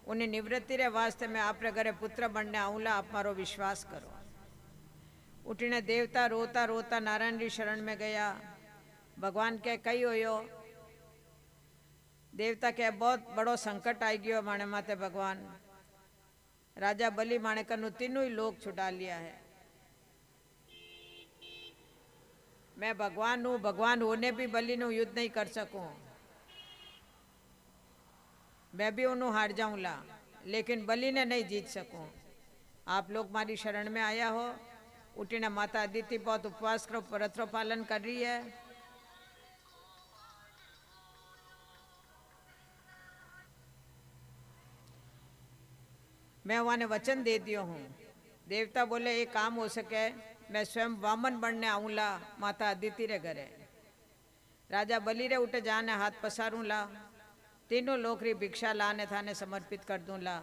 उन्हें निवृत्ति रे वास्ते मैं आप घरे पुत्र बनने आऊँला, आप मारो विश्वास करो। उठीने देवता रोता रोता नारायण जी शरण में गया। भगवान के कई होयो, देवता के बहुत बड़ो संकट आई गयो माने माते। भगवान राजा बलि माने कनु तीनों ही लोग छुड़ा लिया है। मैं भगवान हूँ, भगवान होने भी बलि नु युद्ध नहीं कर सकूं, मैं भी उन्हों हार जाऊंला, लेकिन बलि ने नहीं जीत सकूं। आप लोग मारी शरण में आया हो। उठीने माता अदिति बहुत उपवास करो, व्रत पालन कर रही है। मैं वहां वचन दे दियो हूँ। देवता बोले ये काम हो सके मैं स्वयं वामन बनने आऊँला माता अदिति रे घरे। राजा बलि रे उठे जाने हाथ पसारूं ला, तीनों लोकरी भिक्षा लाने थाने समर्पित कर दूं ला।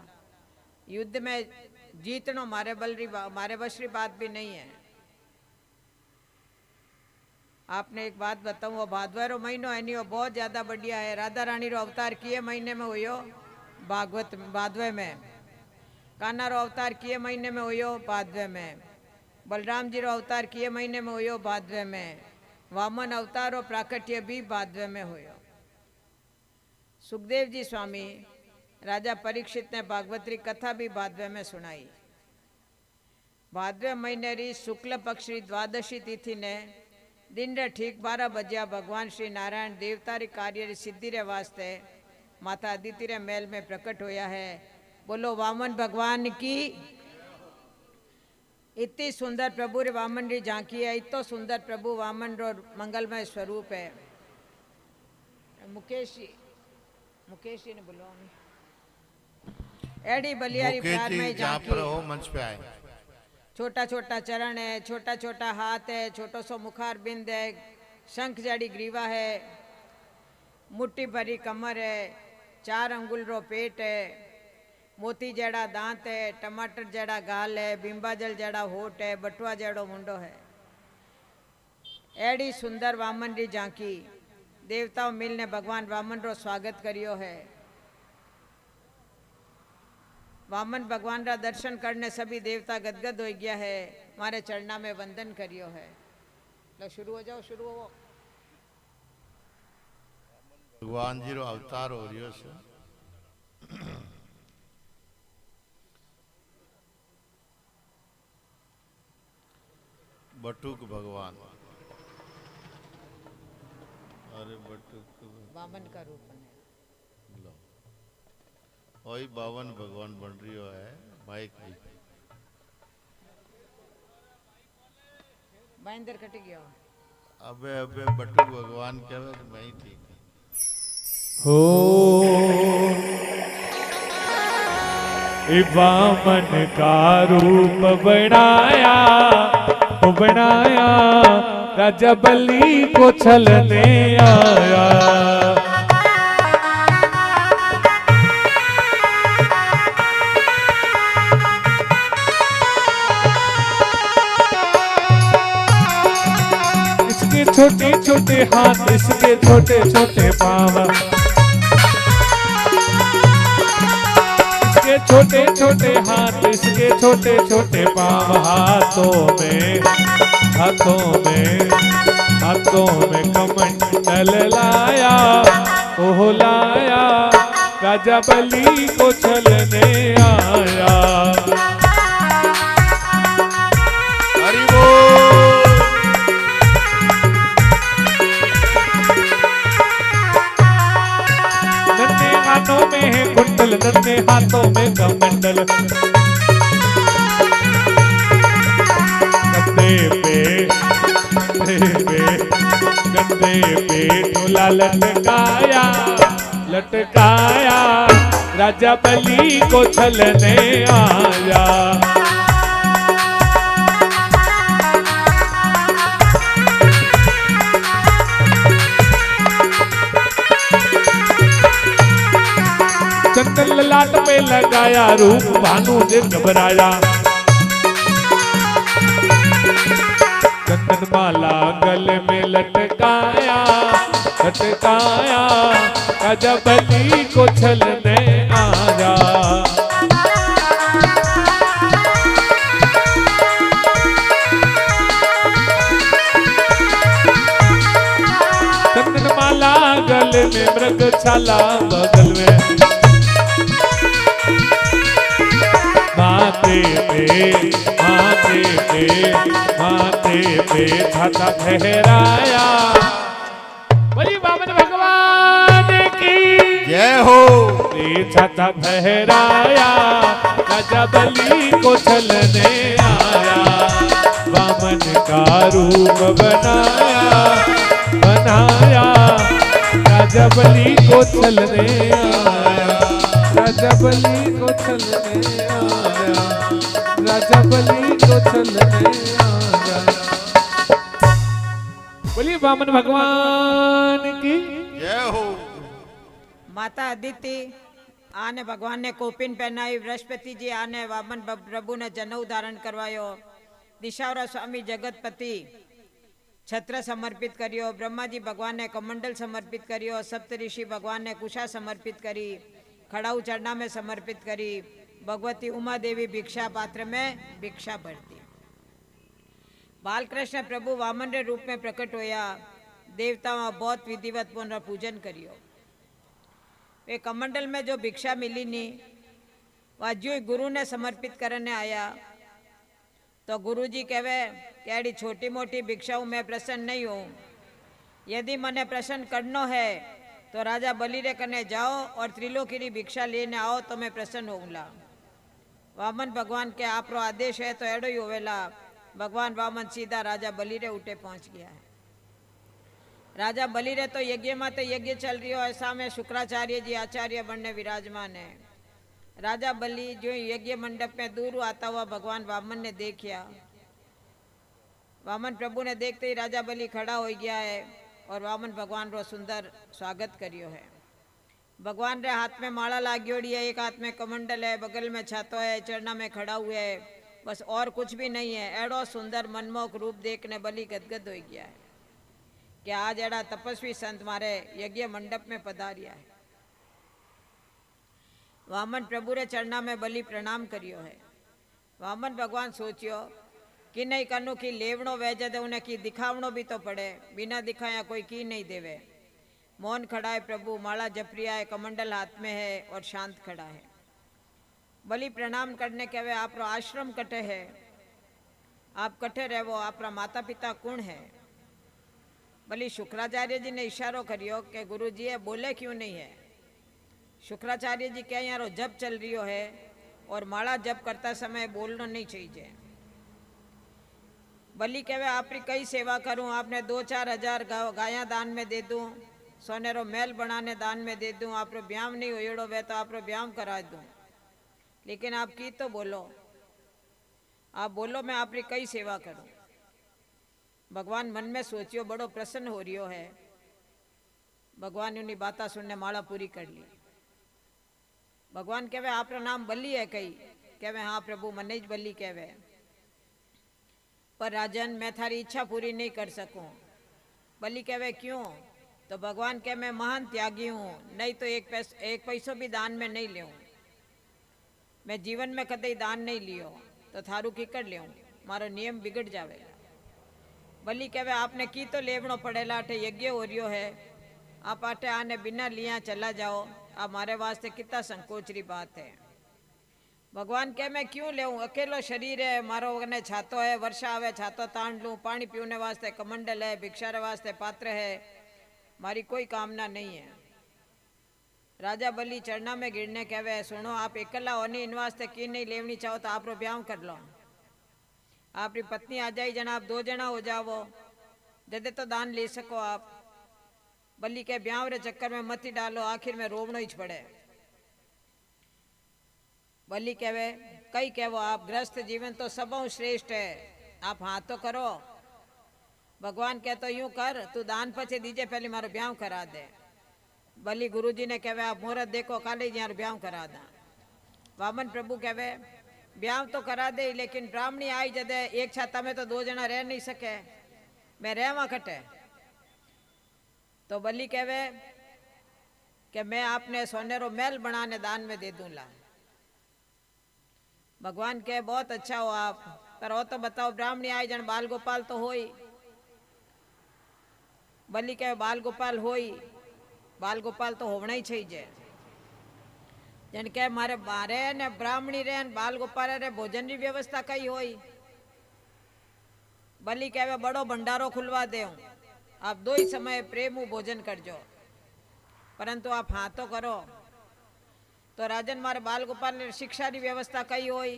युद्ध में जीतनो मारे मारे बस री बात भी नहीं है। आपने एक बात बताऊं, वो भादवा महीनो है नहीं, वो बहुत ज्यादा बढ़िया है। राधा रानी रो अवतार किए महीने में हुयो? भागवत भादवे में। कान्हा रो अवतार किए महीने में हुयो? भादवे में। बलराम जी रो अवतार किए महीने में हुयो? भादवे में। वामन अवतार रो प्राकट्य भी भादवे में हुयो। सुखदेव जी स्वामी राजा परीक्षित ने भागवतरी कथा भी भादवे में सुनाई। भादवे महीने री शुक्ल पक्ष री द्वादशी तिथि ने दिन रे ठीक 12 बजिया भगवान श्री नारायण देवता री कार्य री सिद्धि रे वास्ते माता अदिति रे महल में प्रकट होया है। बोलो वामन भगवान की। इतनी सुंदर प्रभु रे वामन री झांकी है, इतो सुंदर प्रभु वामन रो मंगलमय स्वरूप है। मुकेश जी ने बोलो एडी बलियारी प्यार में झांकी। हो मंच पे आए। छोटा छोटा चरण है, छोटा छोटा हाथ है, छोटो सो मुखार बिंद है, शंख जड़ी ग्रीवा है, मुट्ठी भरी कमर है, 4 अंगुल रो पेट है, मोती जड़ा दांत है, टमाटर जड़ा गाल है, बिंबाजल जड़ा होठ है, बटुआ जड़ो मुंडो है। एडी सुंदर वामन री झांकी देवताओं मिलने भगवान वामन रो स्वागत करियो है। वामन भगवान रा दर्शन करने सभी देवता गदगद हो गया है। मारे चरणा में वंदन करियो है। लो शुरू हो जाओ, शुरू हो। भगवान जी रो अवतार हो रियो से। बटुक भगवान, अरे बटुक वामन का रूप है। लो वही 52 भगवान बन रही है। माइक भी महेंद्र कट गया। अबे अबे बटुक भगवान क्या है, मैं ही ठीक हो वामन का रूप बनाया राजा बलि को छलने आया। इसके छोटे छोटे हाथ, इसके छोटे छोटे पाँव, इसके छोटे छोटे हाथ, इसके छोटे छोटे पाँव, हाथों में कमंडल लाया, ओह लाया राजा बलि को छलने आया। हरि बोल। नन्हे हाथों में है कुंडल, नन्हे हाथों में कमंडल, गद्दे पे झूला लटकाया राजा बलि को छलने आया। चंदन ललाट पे लगाया, रूप भानु ने घबराया, चंदन माला गले में लटकाया राजा बलि को छलने आया। गौशाला बगल में। माथे पे छाता फहराया। बोली वामन भगवान की जय हो। छाता फहराया, राजा बलि को छलने आया। वामन का रूप बनाया, राजा बलि को छलने आया। राजा बलि को छलने आया, राजा बलि को छलने आया। बोलिए वामन भगवान की जय हो। माता अदिति आने भगवान ने कोपिन पहनाई। बृहस्पति जी आने वामन प्रभु ने जनेऊ धारण करवायो। दिशावरा स्वामी जगतपति छत्र समर्पित करियो। ब्रह्मा जी भगवान ने कमंडल समर्पित करियो। सप्त ऋषि भगवान ने कुशा समर्पित करी। खड़ाऊ चढ़ना में समर्पित करी। भगवती उमा देवी भिक्षा पात्र में भिक्षा भरती। बालकृष्ण प्रभु वामन रे रूप में प्रकट होया। देवताओं बहुत विधिवत पूर्ण पूजन करियो। वे कमंडल में जो भिक्षा मिली नी वह जो गुरु ने समर्पित करने आया तो गुरु जी कहवे कि छोटी मोटी भिक्षाओं में प्रसन्न नहीं हूँ। यदि मने प्रसन्न करनो है तो राजा बलि रे कने जाओ और त्रिलोकी री भिक्षा लेने आओ तो मैं प्रसन्न होऊंगा। वामन भगवान के आपरो आदेश है तो एडो ही होवेला। भगवान वामन सीधा राजा बलि रे उठे पहुंच गया है। राजा बलि रे तो यज्ञ में तो यज्ञ चल रही हो। ऐसा में शुक्राचार्य जी आचार्य बनने विराजमान है। राजा बलि जो यज्ञ मंडप में दूर आता हुआ भगवान वामन ने देखा। वामन प्रभु ने देखते ही राजा बलि खड़ा हो गया है और वामन भगवान रो सुंदर स्वागत करियो है। भगवान रे हाथ में माला लाग्योड़ी है, एक हाथ में कमंडल है, बगल में छातो है, चरणा में खड़ा हुए है, बस और कुछ भी नहीं है। एड़ो सुंदर मनमोहक रूप देखने बलि गदगद हो गया है कि आज एड़ा तपस्वी संत मारे यज्ञ मंडप में पधारिया है। वामन प्रभु रे चरणा में बलि प्रणाम करियो है। वामन भगवान सोचियो कि नहीं कनु की लेवणो वेजे दे उन्हें की दिखावणो भी तो पड़े। बिना दिखाया कोई की नहीं देवे। मौन खड़ा है प्रभु, माला जपरिया है, कमंडल हाथ में है और शांत खड़ा है। बलि प्रणाम करने के वे आप आश्रम कटे है, आप कटे रहो, आप माता पिता कौन है। बलि शुक्राचार्य जी ने इशारो करियो कि गुरु जी बोले क्यों नहीं है। शुक्राचार्य जी क्या यारो जप चल रही है और माला जप करता समय बोलना नहीं चाहिए। बलि कहवे आपकी कई सेवा करूं, आपने 2-4 हजार गाया दान में दे दूं, सोनेरो महल बनाने दान में दे दूं, आप ब्याम नहीं होड़ो वे तो आप ब्याम करा दूं, लेकिन आप की तो बोलो, आप बोलो मैं आपकी कई सेवा करूं। भगवान मन में सोचियो बड़ो प्रसन्न हो रियो है। भगवान उन्हीं बात सुनने माला पूरी कर ली। भगवान कहवे आप नाम बलि है कई। कहवे हाँ प्रभु मने ज बलि कहवे, पर राजन मैं थारी इच्छा पूरी नहीं कर सकूं। बलि कहवे क्यों। तो भगवान कहे मैं महान त्यागी हूँ, नहीं तो एक पैसों भी दान में नहीं लेऊं। मैं जीवन में कदे दान नहीं लियो तो थारू की कर लेऊं, मारो नियम बिगड़ जावे। बलि कहवे आपने की तो लेवणो पड़ेला, अठे यज्ञ हो रियो है, आप आटे आने बिना लिया चला जाओ, आप मारे वास्ते कितना संकोच री बात है। भगवान कहे मैं क्यों लेऊं, अकेलो शरीर है, मारो वगने छातो है, वर्षा आवे छातो तान लूं, पानी पीने वास्ते कमंडल है, भिक्षा रे वास्ते पात्र है, मारी कोई कामना नहीं है। राजा बलि चरणा में गिरने कहवे सुनो आप एकला होनी, इन वास्ते की नहीं लेवनी चाहो तो आप रो ब्याह कर लो, आपकी पत्नी आ जाई जना, आप 2 जना हो जाओ, जदे तो दान ले सको आप। बलि के ब्याह रे चक्कर में मत डालो, आखिर में रोवनो ही पड़े। बलि कहवे कई कहवो आप ग्रस्त जीवन तो सबों श्रेष्ठ है, आप हाँ तो करो। भगवान कहते यूं कर, तू दान पछे दीजे पहले मारो ब्याह करा दे। बलि गुरुजी ने कहवे आप मुहूर्त देखो काले जी ब्याह करा दा। वामन प्रभु कहवे ब्याह तो करा दे, लेकिन ब्राह्मणी आई जदे एक छाता में तो 2 जना रह नहीं सके, मैं रहवा कटे। तो बलि कहवे कि मैं आपने सोनेरो महल बनाने दान में दे दूंला। भगवान कहे बहुत अच्छा हो आप, पर वो तो बताओ ब्राह्मणी आई जन बाल गोपाल तो होई। बलि कहे बाल गोपाल होई, બાલ ગોપાલ તો હોવણા છે જ જેને કે મારે બારે ને બ્રાહ્મણી રે ને બાલ ગોપાલ રે ભોજનની વ્યવસ્થા કઈ હોય બલી કહેવે બડો ભંડારો ખુલવા દેઉં આપ દોય સમયે પ્રેમું ભોજન કરજો પરંતુ આપ હા તો કરો तो राजन मारे बाल गोपाल ने शिक्षा की व्यवस्था कई होई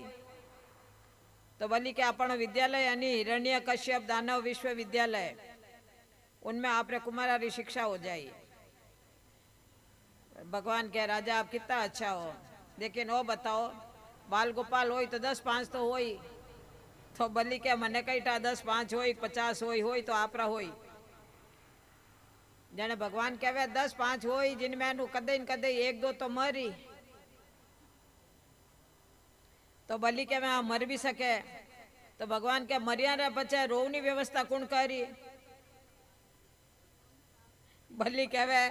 तो बली के अपन विद्यालय यानी हिरण्य कश्यप दानव विश्वविद्यालय उनमें आपने कुमारी शिक्षा हो जाए भगवान के राजा आप कितना अच्छा हो लेकिन वो बताओ बाल गोपाल हो तो 10-5 तो हो तो बली के मने कई 10-5 हो 50 हो तो आपरा हो जने भगवान कहवे 10-5 हो जिनमें कदे न कदे 1-2 तो मरी तो बली के मैं मर भी सके तो भगवान के मरिया रे बचे रोवनी व्यवस्था कौन करी बली कहवे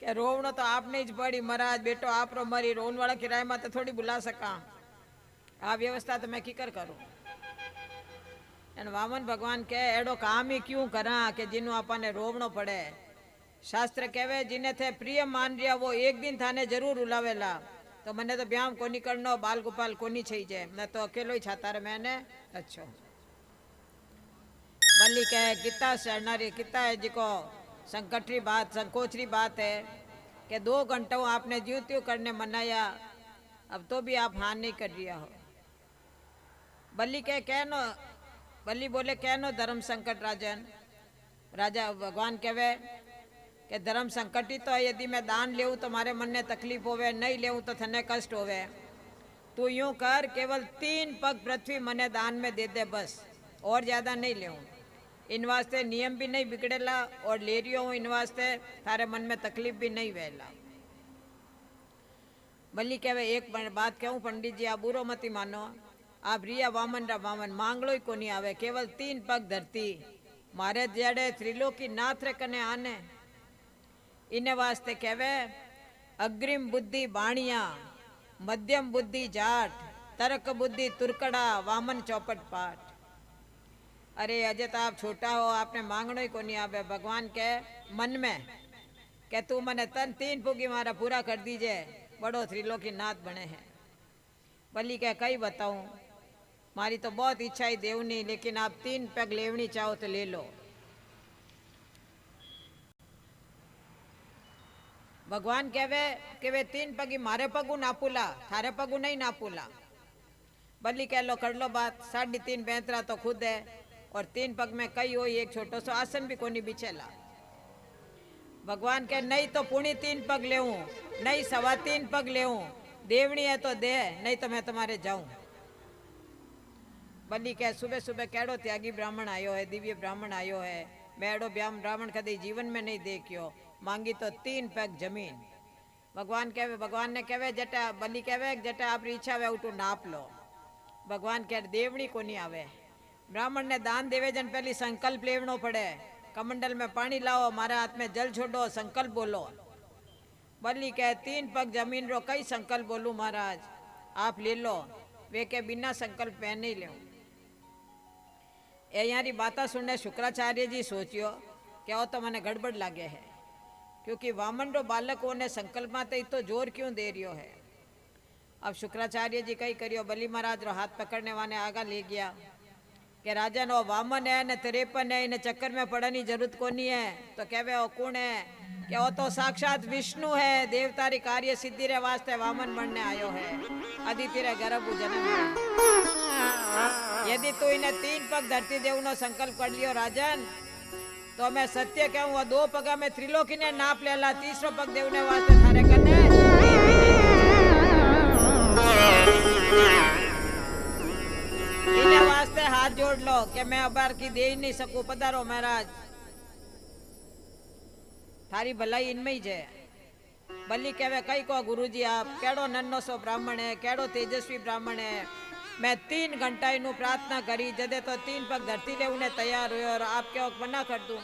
के रोवनो तो आपने ज पड़ी महाराज बेटो आप रो मरी रोन वाला किराए में तो थोड़ी बुला सका आ व्यवस्था तो मैं कीकर करूं वामन भगवान के एडो काम ही क्यों करा के जिन्हों आपने रोवनो पड़े शास्त्र कहवे जिन्हें थे प्रिय मान रिया वो एक दिन थाने जरूर उलावेला तो मैंने तो ब्याम को निकलनो बाल गोपाल को नहीं छई जाए मैं तो अकेलो ही छाता रे मैंने अच्छो बल्ली कहे कितना शरणारी कितना है जिको संकटरी बात संकोचरी बात है कि 2 घंटों आपने ज्यों त्यों करने मनाया अब तो भी आप हाँ नहीं कर रिया हो बल्ली कहे कहनो बल्ली बोले कहनो धर्म संकट राजन राजा भगवान कहवे कि धर्म संकट ही तो है यदि मैं दान लेऊँ तो मारे मन ने तकलीफ होवे नहीं लेऊँ तो थने कष्ट होवे तू यूं कर केवल 3 पग पृथ्वी मने दान में दे दे बस और ज़्यादा नहीं लेऊँ इन वास्ते नियम भी नहीं बिगड़ेला और ले रियो हूँ इन वास्ते थारे मन में तकलीफ भी नहीं वेला बल्ली कहवे एक बात कहूँ पंडित जी आप बुरो मती मानो आप रिया वामन रा वामन मांगलो ही को नहीं आवे केवल 3 पग धरती मारे जड़े त्रिलोकी नाथ रे कने आने इने वास्ते कहवे अग्रिम बुद्धि बाणिया मध्यम बुद्धि जाट तर्क बुद्धि तुरकड़ा वामन चौपट पाठ अरे अजय तो आप छोटा हो आपने मांगनो ही को नहीं आवे भगवान के मन में के तू मने 3 पुगी मारा पूरा कर दीजिए बड़ो त्रिलोकी नाथ बने हैं बली के कई बताऊं मारी तो बहुत इच्छा ही देवनी लेकिन आप 3 पग लेवनी चाहो तो ले लो भगवान कहवे कि वे 3 पगी मारे पगू नापूला थारे पगू नहीं नापूला बल्ली कह लो कर लो बात 3.5 बैंतरा तो खुद है और 3 पग में कई हो एक छोटो सो आसन भी कोनी बिछेला भगवान के नहीं तो पुणी 3 पग ले नहीं 3.25 पग ले देवनी है तो दे नहीं तो मैं तुम्हारे जाऊं बल्ली कह सुबह सुबह केड़ो त्यागी ब्राह्मण आयो है दिव्य ब्राह्मण आयो है मैं एड़ो ब्राह्मण कभी जीवन में नहीं देखियो मांगी तो 3 पग जमीन भगवान ने कहवे जटा बली कहवे जटा आपरी इच्छा वे उठू नाप लो भगवान कह देवनी को नहीं आवे ब्राह्मण ने दान देवे जन पहली संकल्प लेवनो पड़े कमंडल में पानी लाओ मारे हाथ में जल छोड़ो संकल्प बोलो बली कह 3 पग जमीन रो कई संकल्प बोलू महाराज आप ले लो वे के बिना संकल्प पे नहीं ले यारी बात सुनने शुक्राचार्य जी सोचियो क्या हो तो मैंने गड़बड़ लागे है क्योंकि वामन रो बालक ने संकल्प में तो जोर क्यों दे रियो है अब शुक्राचार्य जी कई करियो बली महाराज रो हाथ पकड़ने वाने आगा ले गया कि राजन वो वामन है ने 53 है इन्हें चक्कर में पड़ने जरूरत को नहीं है तो कहवे वो कौन है कि वो तो साक्षात विष्णु है देवतारी कार्य सिद्धि रे वास्ते वामन बनने आयो है अदिति रे गर्भ जन्म यदि तू इन्हें 3 पग धरती देवनो संकल्प कर लियो राजन तो मैं सत्य कहूँ वो 2 पगा में त्रिलोकी ने नाप लेला 3रो पग देवने वास्ते थारे कने इन्हें वास्ते हाथ जोड़ लो कि मैं अबार की दे ही नहीं सकूं पधारो महाराज थारी भलाई इनमें ही जय बल्ली कहवे कई को गुरुजी आप केड़ो नन्नो सो ब्राह्मण है केड़ो तेजस्वी ब्राह्मण है मैं 3 घंटा इनू प्रार्थना करी जदे तो 3 पग धरती ले उन्हें तैयार हुए और आप क्या मना कर दूं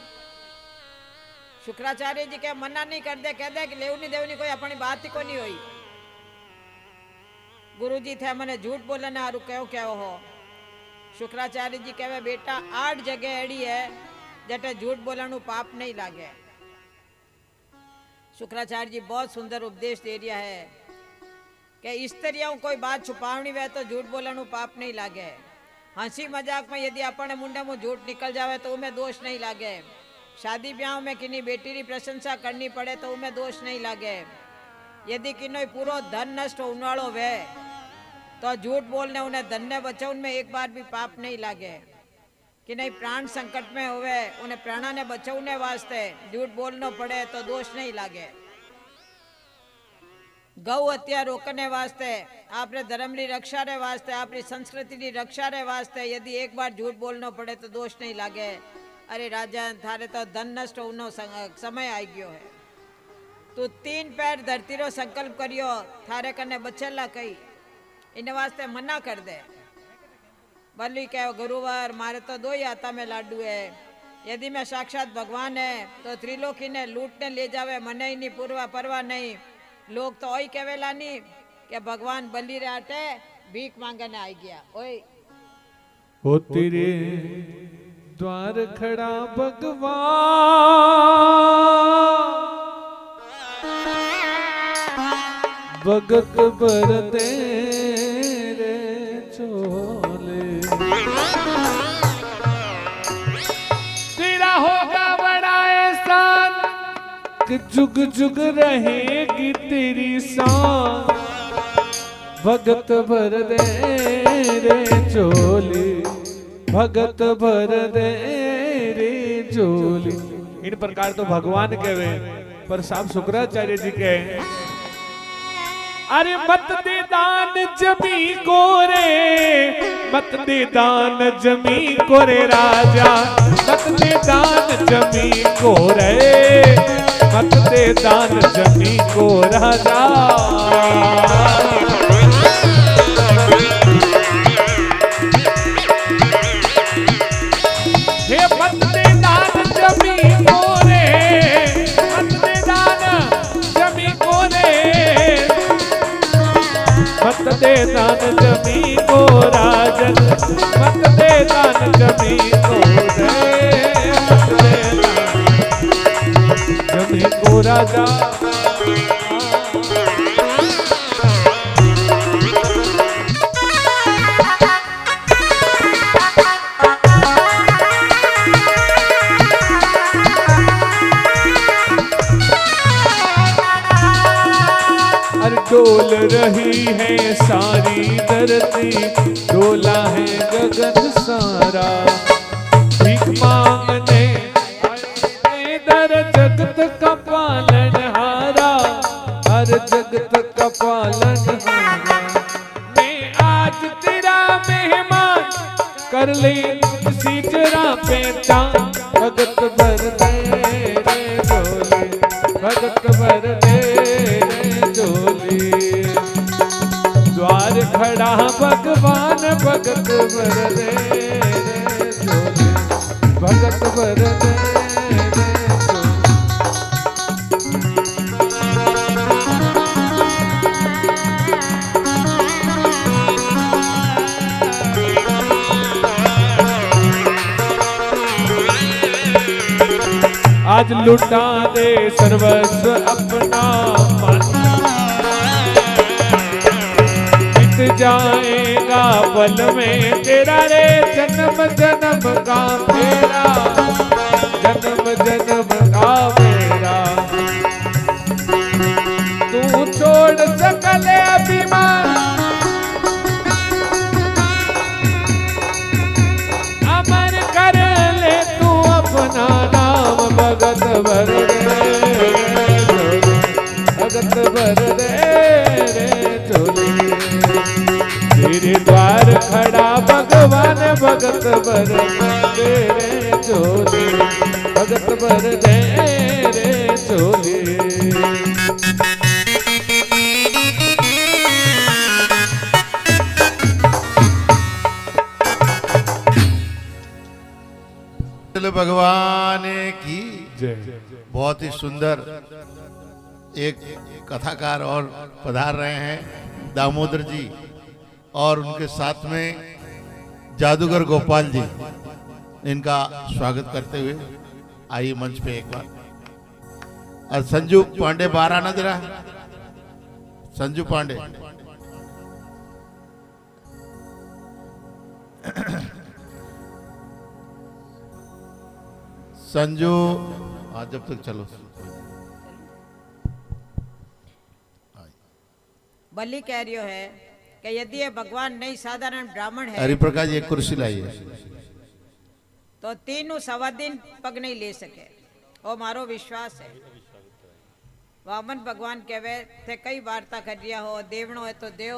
शुक्राचार्य जी क्या मना नहीं कर दे कह दे कि लेवनी देवनी कोई अपनी बात ही को नहीं हुई गुरुजी थे मैंने झूठ बोलने हारू क्यों क्या हो शुक्राचार्य जी कहवे बेटा 8 जगह एड़ी है जटे झूठ बोलनु पाप नहीं लागे शुक्राचार्य जी बहुत सुंदर उपदेश दे रहा है कि स्त्रियों कोई बात छुपावनी वे तो झूठ बोलने पाप नहीं लागे। हंसी मजाक में यदि अपने मुंडे में झूठ निकल जावे तो उमें दोष नहीं लागे। शादी ब्याह में किन्हीं बेटी की प्रशंसा करनी पड़े तो उमें दोष नहीं लागे। यदि किन्नो पूरो धन नष्ट होने वालो वे तो झूठ बोलने उन्हें धन ने बचाव में एक बार भी पाप नहीं लागे। कि नहीं प्राण संकट में होवे उन्हें प्राणा ने बचावने वास्ते झूठ बोलना पड़े तो दोष नहीं लागे। गौ हत्या रोकने वास्ते आपने धर्म की रक्षा रे वास्ते आपकी संस्कृति की रक्षा रे वास्ते यदि एक बार झूठ बोलना पड़े तो दोष नहीं लागे। अरे राजा थारे तो धन नष्ट होनो समय आई गयो है। तू 3 पैर धरती रो संकल्प करियो थारे कने बचेला कई इन वास्ते मना कर दे। बल्ली कहो गुरुवार मारे तो 2 ही हाथा में लाडू है। यदि मैं साक्षात भगवान है तो त्रिलोकी ने लूटने ले जावे मने ही नहीं पूर्वा परवा नहीं। लोग तो ओई कहेला नहीं कि भगवान बल्ली रे आटे भीख मांगने आई गया। ओए हो तेरे द्वार खड़ा भगवान भगत बर तेरे चोले। तेरा होगा बड़ा एहसान कि जुग जुग रहेगी तेरी शान। भगत भर दे रे चोली भगत भर दे रे चोली। इन प्रकार तो भगवान कहे पर साहब शुक्राचार्य जी कहे अरे मत दे दान जमी को रे मत दे दान जमी को रे राजा मत दे दान जमी को रे मत दे दान जमी को राजा। हे मत दे दान जमी को रे मत दे दान जमी को रे मत दे दान जमी को राजन मत दे दान जमी को रे मत दे दान जमी को राजा। डोल रही है सारी धरती डोला है गगन सारा। भीख मांगने इधर जगत का पालन हारा हर जगत का पालन हारा। मैं आज तेरा मेहमान कर ले इसी जरा पेटा भगत भर दे रे डोले भगत भर दे रे डोले। द्वार खड़ा भगवान भगत भर दे रे डोले भगत भर दे रे डोले। आज लुटा दे सर्वस्व अपना मन मिट जाएगा पल में तेरा रे जन्म जन्म का मेरा जन्म जन्म का मेरा। तू छोड़ सकल अभिमान अमर कर ले तू अपना नाम भगत भर दे भगत भर दे रे चोली। तेरे द्वार खड़ा भगवान भगत भर दे रे चोली भगत भर दे रे चोली। भगवान की जय। बहुत ही सुंदर एक कथाकार और पधार रहे हैं दामोदर जी और उनके साथ में जादूगर गोपाल जी। इनका स्वागत करते हुए आइए मंच पे एक बार। और संजू पांडे बाहर आना जरा, संजू पांडे। संजू, हाँ जब तक चलो। बलि कह रही है कि यदि ये भगवान नहीं साधारण ब्राह्मण है हरिप्रकाश एक कुर्सी लाइए। तो 3 सवा दिन पग नहीं ले सके, वो मारो विश्वास है। वामन भगवान कहवे थे कई वार्ता कर रिया हो, देवणो है तो देव,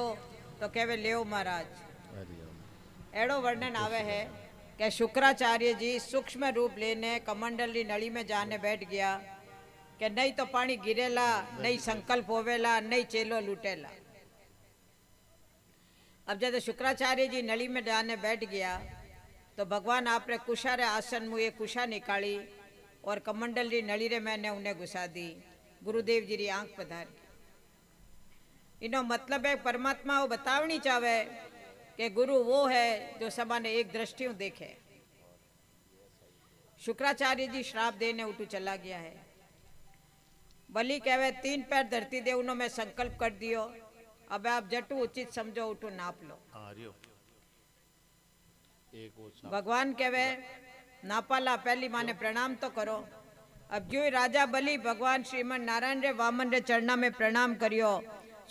तो कहवे लेव महाराज। एड़ो वर्णन आवे है कि शुक्राचार्य जी सूक्ष्म रूप लेने कमंडल की नली में जाने बैठ गया कि नहीं तो पानी गिरेला, नहीं संकल्प होवेला, नहीं चेलो लूटेला। अब जब शुक्राचार्य जी नली में जाने बैठ गया तो भगवान आपने कुशा रे आसन मुए कुशा निकाली और कमंडल री नली रे मैंने उन्हें घुसा दी। गुरुदेव जी री आंख पधारी। इनो मतलब है परमात्मा वो बतावनी चाहे कि गुरु वो है जो समाने एक दृष्टियों देखे। शुक्राचार्य जी श्राप देने उठू चला गया है। बलि कहवे 3 पैर धरती दे उन्होंने मैं संकल्प कर दियो, अब आप जटू उचित समझो उठू नाप लो। भगवान कहवे नापाला पहली माने प्रणाम तो करो। अब जो राजा बलि भगवान श्रीमन नारायण रे वामन रे चरणा में प्रणाम करियो,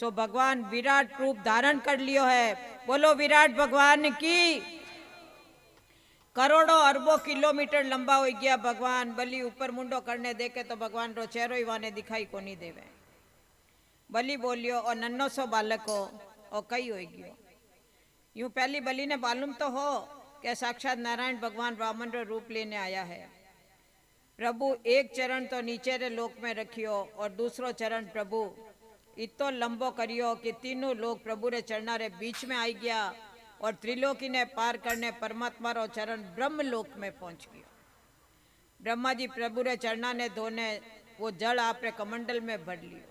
सो भगवान विराट रूप धारण कर लियो है। बोलो विराट भगवान की। करोड़ों अरबों किलोमीटर लंबा हो गया भगवान। बलि ऊपर मुंडो करने देखे तो भगवान रो चेहरो ही वाने दिखाई को नहीं देवे। बलि बोलियो और नन्नो सो बालको और कई हो गयो। यूं पहली बलि ने मालूम तो हो कि साक्षात नारायण भगवान वामन रो रूप लेने आया है। प्रभु एक चरण तो नीचे रे लोक में रखियो और दूसरो चरण प्रभु इतो लंबो करियो कि तीनों लोग प्रभु रे चरणा रे बीच में आई गया और त्रिलोकी ने पार करने परमात्मा रो चरण ब्रह्म लोक में पहुंच गयो। ब्रह्मा जी प्रभु रे चरणा ने धोने वो जल आपरे कमंडल में भर लियो।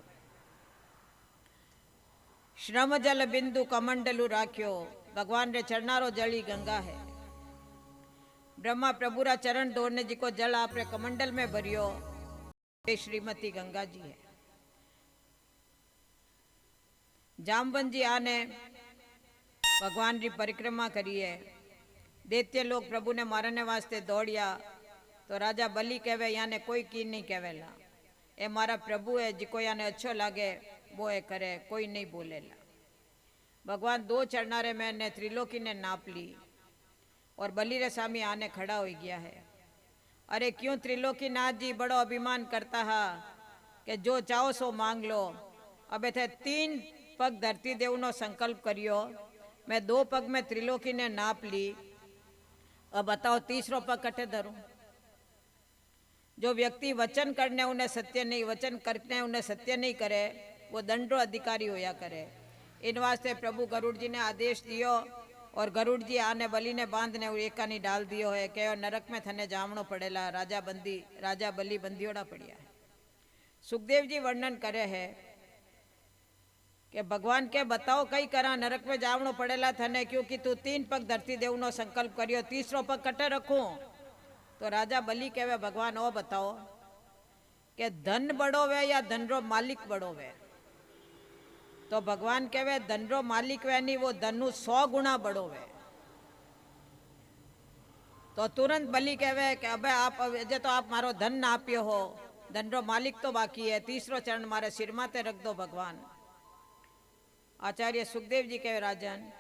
श्रम जल बिंदु कमंडलू राख्यो। भगवान रे चरणारो जली गंगा है। ब्रह्मा प्रभु रा चरण धोने जी को जल आपरे कमंडल में भरियो, ये श्रीमती गंगा जी है। जामवन जी आने भगवान की परिक्रमा करी है। दैत्य लोग प्रभु ने मारने वास्ते दौड़िया तो राजा बलि कहवे याने कोई की नहीं कहवेला, ए मारा प्रभु है जिको याने अच्छो लागे वो है करे, कोई नहीं बोलेला। भगवान 2 चरणारे मैंने त्रिलोकी ने नाप ली और बलि रे स्वामी आने खड़ा हो गया है। अरे क्यों त्रिलोकी नाथ जी बड़ो अभिमान करता है कि जो चाहो सो मांग लो। अब थे 3 पग धरती देवनो संकल्प करियो, मैं 2 पग में त्रिलोकी ने नाप ली, अब बताओ तीसरो पग कटे धरूं। जो व्यक्ति वचन करने उन्हें सत्य नहीं, वचन करने उन्हें सत्य नहीं करे, वो दंडो अधिकारी होया करे। इन वास्ते प्रभु गरुड़ जी ने आदेश दियो और गरुड़ जी आने बलि ने बांधने एका नहीं डाल दियो है कि नरक में थने जामणो पड़ेला, राजा बलि बंदियोड़ा पड़िया है। सुखदेव जी वर्णन करे है कि भगवान के बताओ कई करा नरक में जावणो पड़ेला थने, क्योंकि तू 3 पग धरती देवनो संकल्प करियो, तीसरो पग कटे रखूं। तो राजा बलि कहवे भगवान ओ बताओ कि धन बड़ो वे या धन रो मालिक बड़ो वे। तो भगवान कहवे धन रो मालिक वे नहीं, वो धनु 100 गुना बड़ो वे। तो तुरंत बलि कहवे कि अबे आप जे तो आप मारो धन नाप्यो हो, धन रो मालिक तो बाकी है, तीसरो चरण मारे सिर माते रख दो भगवान। आचार्य सुखदेव जी कहे राजन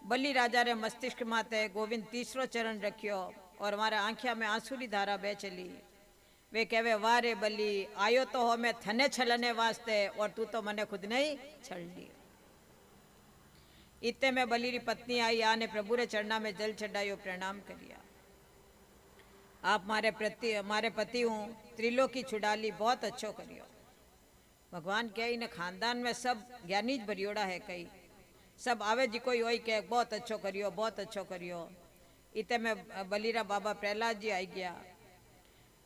बलि राजा रे मस्तिष्क माते गोविंद तीसरो चरण रखियो और हमारे आंखिया में आंसू की धारा बह चली। वे कहवे वाह रे बलि, आयो तो हो मैं थने छलने वास्ते और तू तो मने खुद नहीं छल लियो। इतने में बलि री पत्नी आई, आने प्रभु रे चरणा में जल चढ़ायो, प्रणाम करिया। आप मारे पति हूँ, त्रिलोकी छुड़ा ली, बहुत अच्छो करियो। भगवान कहे इन खानदान में सब ज्ञानी ज भरियोड़ा है, कई सब आवे जी कोई होई के बहुत अच्छो करियो, बहुत अच्छो करियो। इतने में बलिरा बाबा प्रहलाद जी आई गया।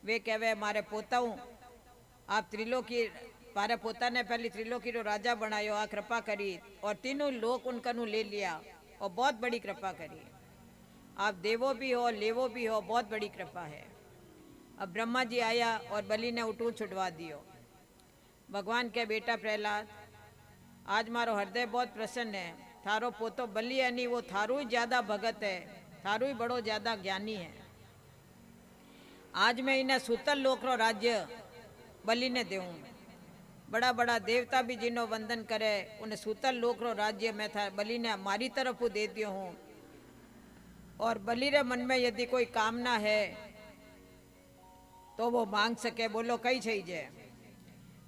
वे कहवे मारे पोता हूँ, आप त्रिलोकी मारे पोता ने पहली त्रिलोकी रो राजा बनायो, आ कृपा करी और तीनों लोग उनकनु ले लिया और बहुत बड़ी कृपा करी। आप देवो भी हो लेवो भी हो, बहुत बड़ी कृपा है। अब ब्रह्मा जी आया और बलि ने उठू छुड़वा दियो। भगवान के बेटा प्रहलाद, आज मारो हृदय बहुत प्रसन्न है। थारो पोतो बली है नहीं, वो थारू ही ज्यादा भगत है, थारू ही बड़ो ज्यादा ज्ञानी है। आज मैं इन्हें सूतल लोक रो राज्य बलि ने देऊं। बड़ा बड़ा देवता भी जिन्हों वंदन करे, उन्हें सूतल लोक रो राज्य मैं था बलि ने हमारी तरफ दे दियो हूँ। और बलि रे मन में यदि कोई कामना है तो वो मांग सके। बोलो कई चाहिए?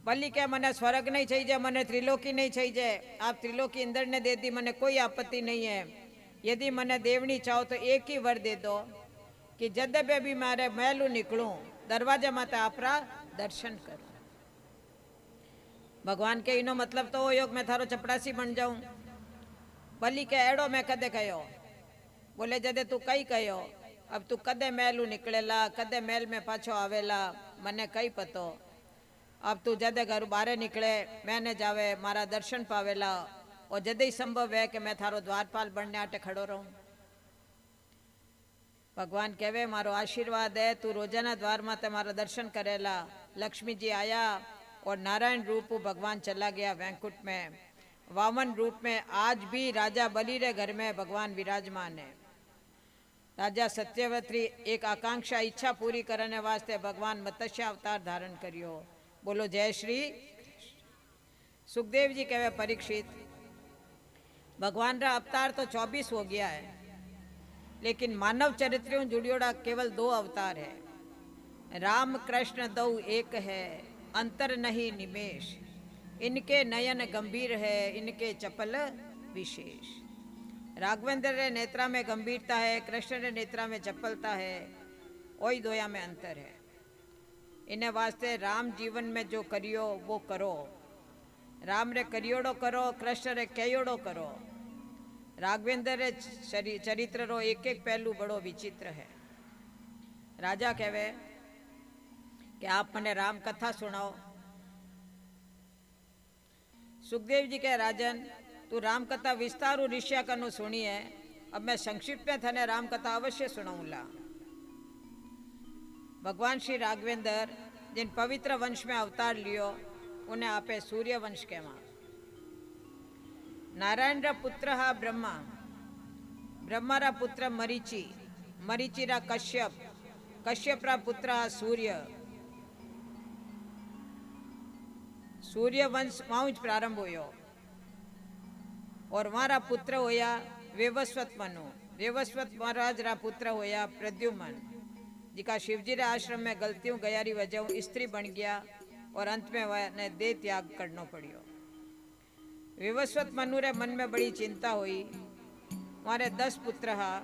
बलि के मने स्वर्ग नहीं चाहिए, मने त्रिलोकी नहीं चाहिए। आप त्रिलोकी इंद्र ने दे दी, मने कोई आपत्ति नहीं है। यदि मने देवनी चाहो तो एक ही वर दे दो कि जदबे भी मारे महलू निकलूं, दरवाजा माते आपरा दर्शन करूं। भगवान के इनो मतलब तो योग मैं थारो चपड़ासी बन जाऊं। बलि के एड़ो मैं कदे कहो? बोले जदे तू कई कहो, अब तू कदे महलू निकलेला, कदे महल में पाछो आवेला, मने कई पतो। अब तू जदे घर बारे निकले, मैंने जावे मारा दर्शन पावेला, और जदे ही संभव है कि मैं थारो द्वारपाल बनने आटे खड़ो रहूं। भगवान कहवे मारो आशीर्वाद है, तू रोजाना द्वार माते मारा दर्शन करेला। लक्ष्मी जी आया और नारायण रूप भगवान चला गया वैकुंठ में। वामन रूप में आज भी राजा बलि रे घर में भगवान विराजमान है। राजा सत्यवती एक आकांक्षा इच्छा पूरी करने वास्ते भगवान मत्स्य अवतार धारण करियो। बोलो जय श्री। सुखदेव जी कहवे परीक्षित, भगवान रा अवतार तो 24 हो गया है, लेकिन मानव चरित्रों जुड़ियोड़ा केवल 2 अवतार है। राम कृष्ण दो एक है, अंतर नहीं निमेश। इनके नयन गंभीर है, इनके चपल विशेष। राघवेंद्र रे नेत्रा में गंभीरता है, कृष्ण रे नेत्रा में चपलता है, वही दोया में अंतर है। इन्हें वास्ते राम जीवन में जो करियो वो करो। राम रे करियोड़ो करो, कृष्ण रे कयोड़ो करो। राघवेंद्र रे चरित्र रो एक एक पहलू बड़ो विचित्र है। राजा कहवे कि आप मने राम कथा सुनाओ। सुखदेव जी कहे राजन, तू राम कथा विस्तारू ऋषिया कनु सुनी है, अब मैं संक्षिप्त में थने राम कथा अवश्य सुनाऊंगा। भगवान श्री राघवेंद्र जिन पवित्र वंश में अवतार लियो, उन्हें आपे सूर्य वंश कहवा। नारायण रा पुत्र हा ब्रह्मा, ब्रह्मा रा पुत्र मरीचि, मरीचि रा कश्यप, कश्यप रा पुत्र हा सूर्य। सूर्य वंश वहां प्रारंभ होयो और वहां पुत्र होया वेवस्वत मनु। वेवस्वत महाराज रा पुत्र होया प्रद्युमन, जिका शिवजी रे आश्रम में गलतियों गयारी वजह स्त्री बन गया और अंत में वह देह त्याग करना पड़ियो। विवस्वत मनु रे मन में बड़ी चिंता हुई। हमारे 10 पुत्र हा,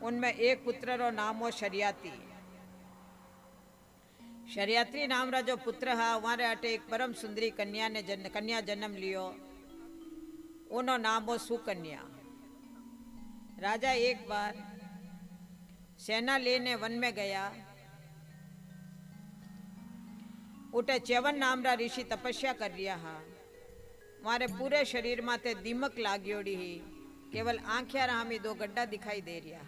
उनमें एक पुत्र रो नाम हो शरियाती। शरियात्री नाम रा जो पुत्र हा, हमारे अटे एक परम सुंदरी कन्या जन्म लियो, उनो नाम हो सुकन्या। राजा एक बार सेना लेने वन में गया। उठे च्यवन नाम रा ऋषि तपस्या कर रिया हा। मारे पूरे शरीर माते दीमक लाग्योड़ी ही, केवल आंखिया रामी 2 गड्ढा दिखाई दे रिया।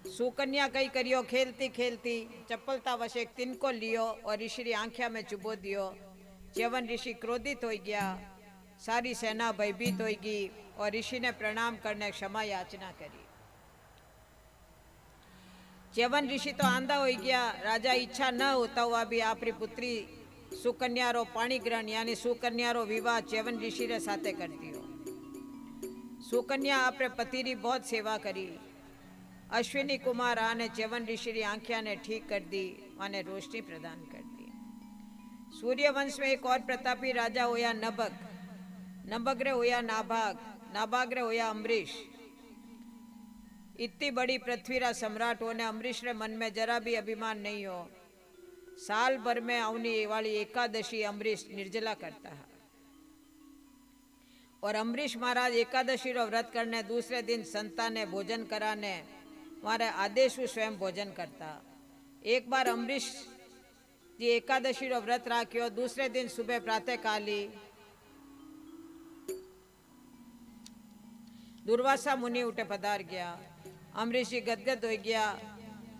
सुकन्या कई करियो, खेलती खेलती चप्पलता वश एक तिनको लियो और ऋषि री आंखिया में चुबो दियो। च्यवन ऋषि क्रोधित हो गया, सारी सेना भयभीत होगी और ऋषि ने प्रणाम करने क्षमा याचना करी। च्यवन ऋषि तो आंधा हो गया। राजा इच्छा न होता हुआ भी आपरी पुत्री सुकन्या रो पाणी ग्रहण यानी सुकन्या रो विवाह च्यवन ऋषि रे साथे कर दियो। सुकन्या आपरे पति री बहुत सेवा करी। अश्विनी कुमार आने च्यवन ऋषि री आंखिया ने ठीक कर दी, माने रोशनी प्रदान कर दी। सूर्य वंश में एक और प्रतापी राजा होया नभग, नभग रे होया नाभाग, नाभाग रे होया अम्बरीश। इतनी बड़ी पृथ्वी रा सम्राट होने अम्बरीश रे मन में जरा भी अभिमान नहीं हो। साल भर में आने वाली एकादशी अम्बरीश निर्जला करता है और अम्बरीश महाराज एकादशी रो व्रत करने दूसरे दिन संता ने भोजन कराने हमारे आदेश स्वयं भोजन करता। एक बार अम्बरीश जी एकादशी रो व्रत राख्यो, दूसरे दिन सुबह प्रातः काली दुर्वासा मुनि उठे पधार गया। अम्बरीश जी गदगद हो गया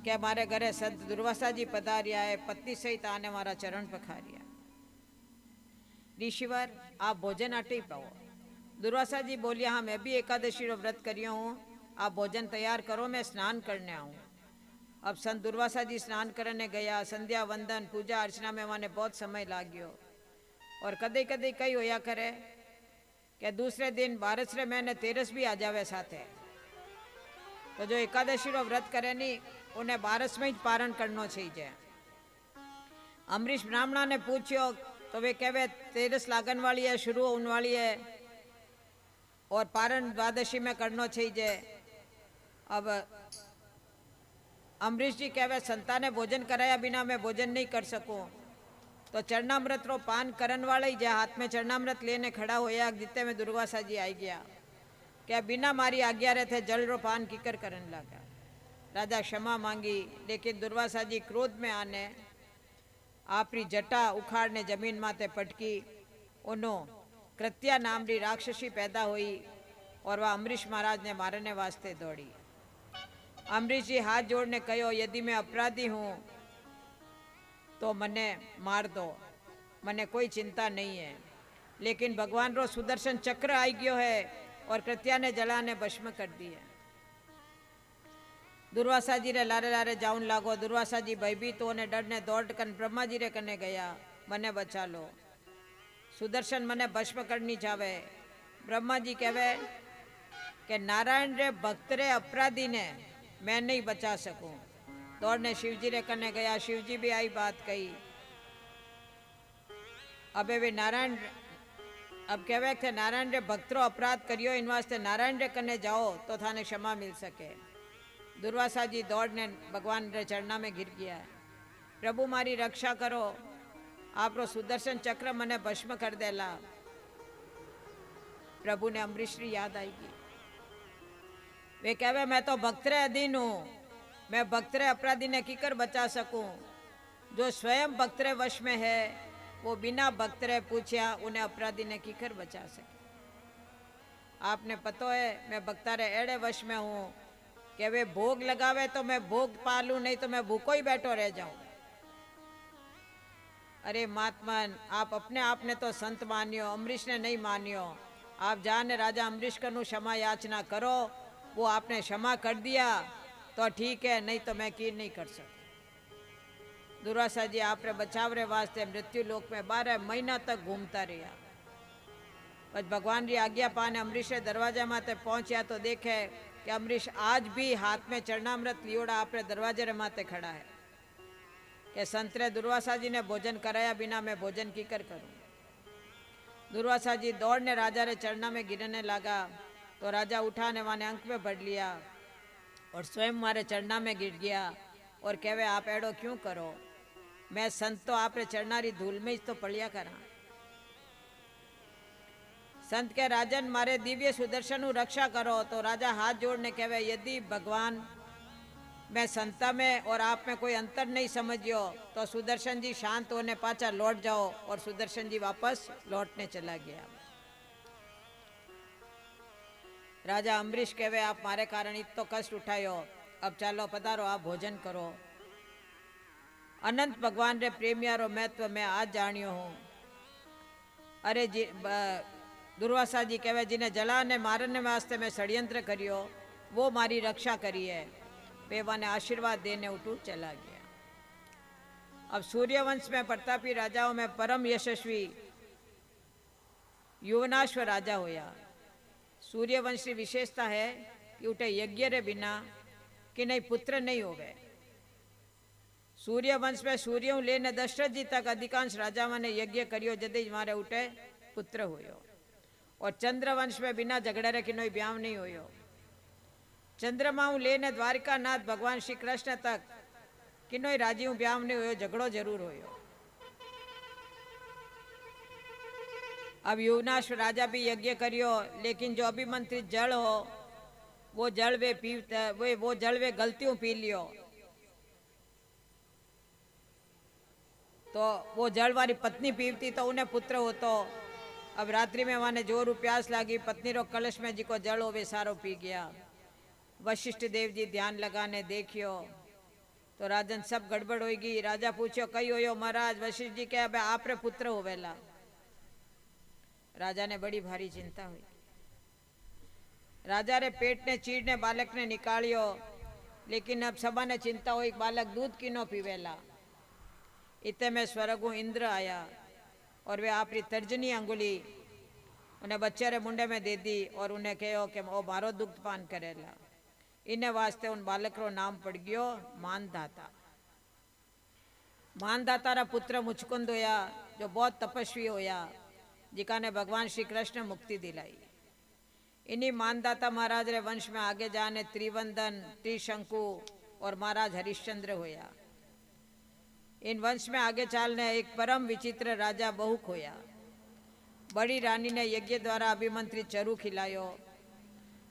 कि हमारे घरे संत दुर्वासा जी पधारिया है, पत्नी सहित आने हमारा चरण पखारिया। ऋषिवर आप भोजन आटे ही पाओ। दुर्वासा जी बोलिया हाँ मैं भी एकादशी रो व्रत करियो हूँ, आप भोजन तैयार करो, मैं स्नान करने आऊँ। अब संत दुर्वासा जी स्नान करने गया, संध्या वंदन पूजा अर्चना में माने बहुत समय लाग्यो। और कदे कदे कई होया करे कि दूसरे दिन बारस रे महीने तेरस भी आ जावे साथे, तो जो एकादशी रो व्रत करे नी उन्हें बारस में ही पारण करनो चाहिए। अमरीश ब्राह्मणा ने पूछ्यो तो वे कहवे तेरस लागन वाली है, शुरू होने वाली है और पारण द्वादशी में करनो चाहिए। अब अमरीश जी कहवे संता ने भोजन कराया बिना मैं भोजन नहीं कर सकूं, तो चरणामृत रो पान करन वाला ही जे हाथ में चरणामृत लेने खड़ा होया जिते में दुर्वासा जी आई गया क्या बिना मारी आज्ञा रहे थे जल रो पान कीकर करन लगा। राजा क्षमा मांगी, लेकिन दुर्वासा जी क्रोध में आने आपरी जटा उखाड़ने जमीन माथे पटकी, उन्हों कृत्या नाम री राक्षसी पैदा हुई और वह अमरीश महाराज ने मारने वास्ते दौड़ी। अमरीश जी हाथ जोड़ने कहो यदि मैं अपराधी हूँ तो मने मार दो, मने कोई चिंता नहीं है, लेकिन भगवान रो सुदर्शन चक्र आई गयो है और कृत्या ने जलाने भस्म कर दी है। दुर्वासा जी रे लारे लारे जाऊन लागो। दुर्वासा जी भयभीत होने डर ने दौड़ कर ब्रह्मा जी रे कने गया, मने बचा लो, सुदर्शन मने भस्म करनी चावे। ब्रह्मा जी कहवे कि नारायण रे भक्त रे अपराधी ने मैं नहीं बचा सकूं। दौड़ने शिव जी रे कने गया, शिव जी भी आई बात कही। अबे वे नारायण अब कहवे थे नारायण रे भक्त रो अपराध करियो, इन वास्ते नारायण रे कने जाओ तो थाने क्षमा मिल सके। दुर्वासा जी दौड़ने भगवान रे चरणा में गिर गया है, प्रभु मारी रक्षा करो, आप रो सुदर्शन चक्र मने भस्म कर देला। प्रभु ने अमरीश री याद आएगी, वे कहवे मैं तो भक्त रे अधीन हूँ, मैं भक्त रे अपराधी ने किकर बचा सकूं। जो स्वयं भक्त रे वश में है वो बिना भक्त रे पूछया उन्हें अपराधी ने किकर बचा सके। आपने पतो है मैं भक्ता रे एड़े वश में हूँ कि वे भोग लगावे तो मैं भोग पालू, नहीं तो मैं भूखो ही बैठो रह जाऊं। अरे महात्मन आप अपने आप ने तो संत मानियो, अमरीश ने नहीं मानियो। आप जाने राजा अमरीश कनु क्षमा याचना करो, वो आपने क्षमा कर दिया तो ठीक है, नहीं तो मैं की नहीं कर सकता। दुर्वासा जी आप रे बचाव रे वास्ते मृत्यु लोक में 12 महीना तक घूमता रहा। बस भगवान की आज्ञा पाने अमरीश रे दरवाजा माते पहुंचा तो देखे कि अमरीश आज भी हाथ में चरणामृत लियोड़ा आप रे दरवाजे रे माते खड़ा है कि संतरे दुर्वासा जी ने भोजन कराया बिना मैं भोजन की कर करूं। दुर्वासा जी दौड़ने राजा रे चरणा में गिरने लगा तो राजा उठाने वाने अंक में बढ़ लिया और स्वयं मारे चरणा में गिर गया और कहवे आप एड़ो क्यों करो, मैं संत तो आप रे चरणारी धूल में तो पड़िया करा। संत के राजन मारे दिव्य सुदर्शन रक्षा करो, तो राजा हाथ जोड़ने कहवे यदि भगवान मैं संता में और आप में कोई अंतर नहीं समझियो तो सुदर्शन जी शांत होने पाचा लौट जाओ। और सुदर्शन जी वापस लौटने चला गया। राजा अमरीश कहवे आप मारे कारण इतो कष्ट उठायो, अब चालो पधारो आप भोजन करो। अनंत भगवान रे प्रेमियारो महत्व मैं आज जानियो हूँ। अरे जी दुर्वासा जी कहवे जिन्हें जलाने मारने वास्ते मैं षड्यंत्र करियो वो मारी रक्षा करी है, पेवा ने आशीर्वाद देने उठू चला गया। अब सूर्यवंश में प्रतापी राजाओं में परम यशस्वी युवनाश्व राजा होया। सूर्यवंश की विशेषता है कि उठे यज्ञ रे बिना कि नहीं पुत्र नहीं हो गए। सूर्यवंश में सूर्यों लेने दशरथ जी तक अधिकांश राजाओं ने यज्ञ करियो जदे मारे उठे पुत्र होयो। और चंद्रवंश में बिना झगड़े रे किनो ब्याह नहीं होयो। चंद्रमाऊ लेने द्वारिका नाथ भगवान श्री कृष्ण तक किनो राजीव ब्याह नहीं होयो, झगड़ो जरूर होयो। अब युवनाश राजा भी यज्ञ करियो, लेकिन जो अभिमंत्रित जल हो वो जल वे पीते वो जल वे गलतियों पी लियो तो वो जल वाली पत्नी पीवती तो उन्हें पुत्र होतो। अब रात्रि में वहां जोर प्यास लागी, पत्नी रो कलश में जिको जल हो वे सारो पी गया। वशिष्ठ देव जी ध्यान लगाने देखियो तो राजन सब गड़बड़ होगी। राजा पूछो कई होयो महाराज? वशिष्ठ जी के अब आप रे पुत्र होवेला। राजा ने बड़ी भारी चिंता हुई। राजा रे पेट ने चीड़ ने बालक ने निकालियो, लेकिन अब सभा ने चिंता हुई बालक दूध किनो पीवेला। इतने में स्वर्गु इंद्र आया और वे आपरी तर्जनी अंगुली उन्हें बच्चे रे मुंडे में दे दी और उन्हें कहो कि वो मारो दुग्ध पान करेला। इन्हें वास्ते उन बालक रो नाम पड़ गयो मानदाता। मानदाता रा पुत्र मुचकुंद होया, जो बहुत तपस्वी होया, जिका ने भगवान श्री कृष्ण मुक्ति दिलाई। इन्हीं मानदाता महाराज रे वंश में आगे जाने त्रिवंदन, त्रिशंकु और महाराज हरिश्चंद्र होया। इन वंश में आगे चालने एक परम विचित्र राजा बहुक होया। बड़ी रानी ने यज्ञ द्वारा अभिमंत्रित चरू खिलायो,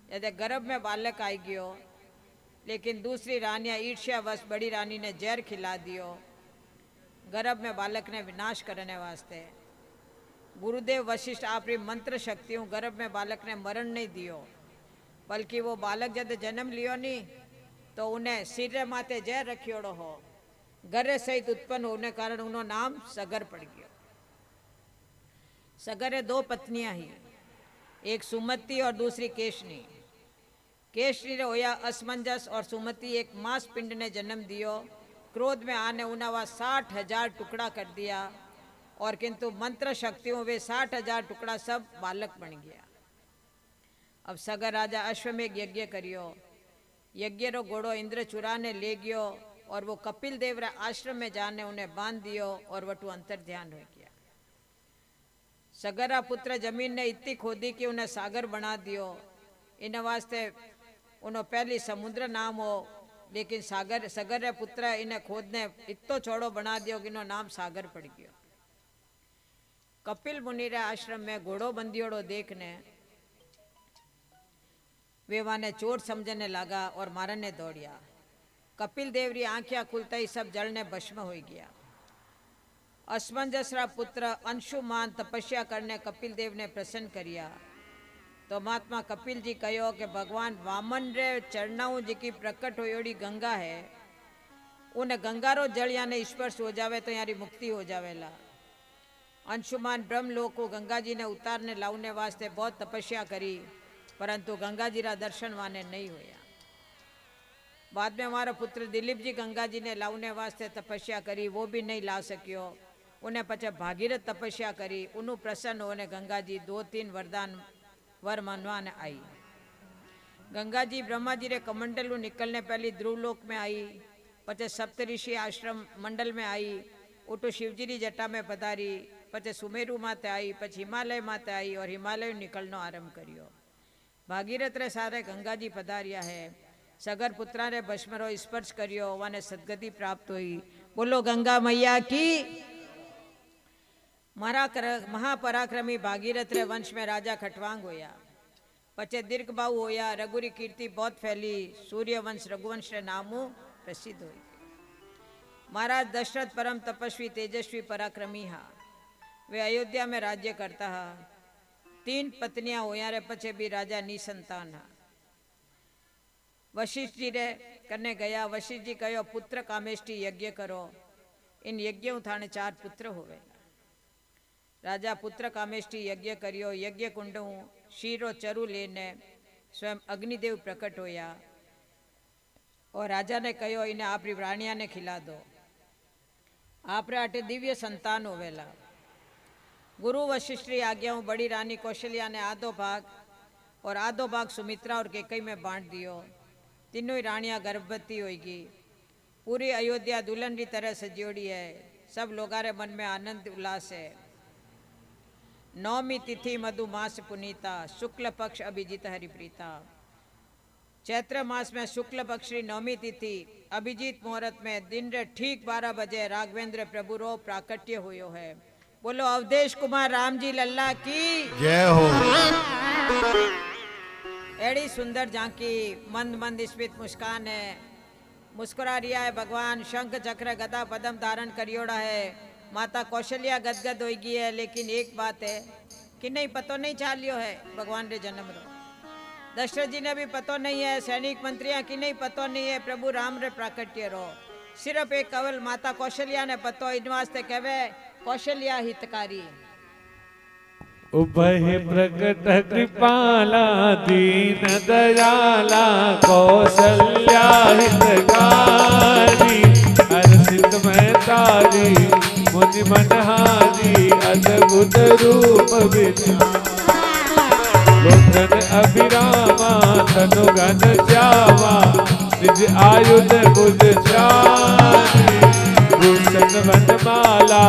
यदि गर्भ में बालक आई गयो, लेकिन दूसरी रानियां ईर्ष्यावश बड़ी रानी ने जहर खिला दियो गर्भ में बालक ने विनाश करने वास्ते। गुरुदेव वशिष्ठ आपरी मंत्र शक्तियों गर्भ में बालक ने मरण नहीं दियो, बल्कि वो बालक जब जन्म लियो नहीं तो उन्हें सिर माथे जहर रखियोड़ो हो, गर्रे सहित उत्पन्न होने कारण उन्हों नाम सगर पड़ गयो। सगर दो पत्नियां ही, एक सुमति और दूसरी केशनी। केशनी ने होया असमंजस और सुमति एक मांस पिंड ने जन्म दियो। क्रोध में आने उन्हें 60,000 टुकड़ा कर दिया और किंतु मंत्र शक्तियों वे 60,000 टुकड़ा सब बालक बन गया। अब सगर राजा अश्वमेघ यज्ञ करियो। यज्ञ रो घोड़ो इंद्र चुराने ले गयो और वो कपिल देव रे आश्रम में जाने उन्हें बांध दियो और वटू अंतर ध्यान हो गया। सगरा पुत्र जमीन ने इतनी खोदी कि उन्हें सागर बना दियो। इन वास्ते उन्होंने पहली समुद्र नाम हो, लेकिन सागर सगर रे पुत्र इन्हें खोदने इतो छोड़ो बना दियो कि इनो नाम सागर पड़ गयो। कपिल मुनि रे आश्रम में घोड़ो बंदियोड़ो देखने वे वाने चोर समझने लगा और मारने दौड़िया। कपिल देव री आंखियां खुलते ही सब जलने भस्म हो गया। असमंजस रा पुत्र अंशुमान तपस्या करने कपिल देव ने प्रसन्न करिया तो महात्मा कपिल जी कहो कि भगवान वामन रे चरणाओं जी की प्रकट होयोड़ी गंगा है, उन्हें गंगा रो जल याने स्पर्श हो जावे तो यारी मुक्ति हो जावेला। अंशुमान ब्रह्मलोक को गंगा जी ने उतारने लाउने वास्ते बहुत तपस्या करी, परंतु गंगा जी रा दर्शन वाने नहीं होया। बाद में हमारा पुत्र दिलीप जी गंगा जी ने लाउने वास्ते तपस्या करी, वो भी नहीं ला सकियो। उन्हें पचे भागीरथ तपस्या करी, उन्हों प्रसन्न होने गंगा जी 2-3 वरदान वर मनवाने आई। गंगा जी ब्रह्मा जी रे कमंडलू निकलने पहली ध्रुवलोक में आई, पचे सप्तऋषि आश्रम मंडल में आई, उठो शिवजी री जटा में पधारी, पचे सुमेरु माते आई, पछी हिमालय माते आई और हिमालय निकलनो आरंभ करियो। भागीरथ रे सारे गंगा जी पधारिया है। सगर पुत्रा रे भस्मरो स्पर्श करियो, वाने सदगति प्राप्त हुई। बोलो गंगा मैया की। महापराक्रमी भागीरथ रे वंश में राजा खटवांग होया, पचे दीर्घ बाहु होया। रघुरी कीर्ति बहुत फैली, सूर्य वंश रघुवंश रे नामो प्रसिद्ध हुई। महाराज दशरथ परम तपस्वी तेजस्वी पराक्रमी हा, वे अयोध्या में राज्य करता हा। 3 पत्नियां होया रे पचे भी राजा निसंतान हा। वशिष्ठ जी रे करने गया। वशिष्ठ जी कहो पुत्र कामेष्टि यज्ञ करो, इन यज्ञों थाने 4 पुत्र होवे। राजा पुत्र कामेष्टि यज्ञ करियो। यज्ञ कुंडों शीरो चरु लेने स्वयं अग्निदेव प्रकट होया और राजा ने कहो इन्हें आप रानिया ने खिला दो, आप आटे दिव्य संतान होवेला। गुरु वशिष्ठ की आज्ञाओं बड़ी रानी कौशल्या ने आधो भाग और आधो भाग सुमित्रा और कैकेयी में बांट दियो। तीनों ही रानियां गर्भवती होगी। पूरी अयोध्या दुल्हन की तरह सजोड़ी है। सब लोगों रे मन में आनंद उल्लास है। नौमी तिथि मधु मास पुनीता, शुक्ल पक्ष अभिजीत हरिप्रीता। चैत्र मास में शुक्ल पक्ष की नौमी तिथि अभिजीत मुहूर्त में दिन रे ठीक 12 बजे राघवेंद्र प्रभु रो प्राकट्य हुयो है। बोलो अवधेश कुमार राम जी लल्ला की जय हो। एड़ी सुंदर झांकी, मंद मंद स्मित मुस्कान है, मुस्कुरा रिया है भगवान। शंख चक्र गदा पदम धारण करियोड़ा है। माता कौशल्या गदगद होगी है, लेकिन एक बात है कि नहीं पतो नहीं चालियो है भगवान रे जन्म रो। दशरथ जी ने भी पतो नहीं है, सैनिक मंत्रियां की नहीं पतो नहीं है प्रभु राम रे प्राकट्य रो। सिर्फ एक केवल माता कौशल्या ने पतो, इन वास्ते कहवे कौशल्या हितकारी। उभय प्रकट कृपाला दीन दयाला कौशल्या हितकारी हर्षित मैं तारी मुनि मनहारी अद्भुत रूप लोचन अभिरामा तनु घन श्यामा निज आयुध भुज चारी भूषण वनमाला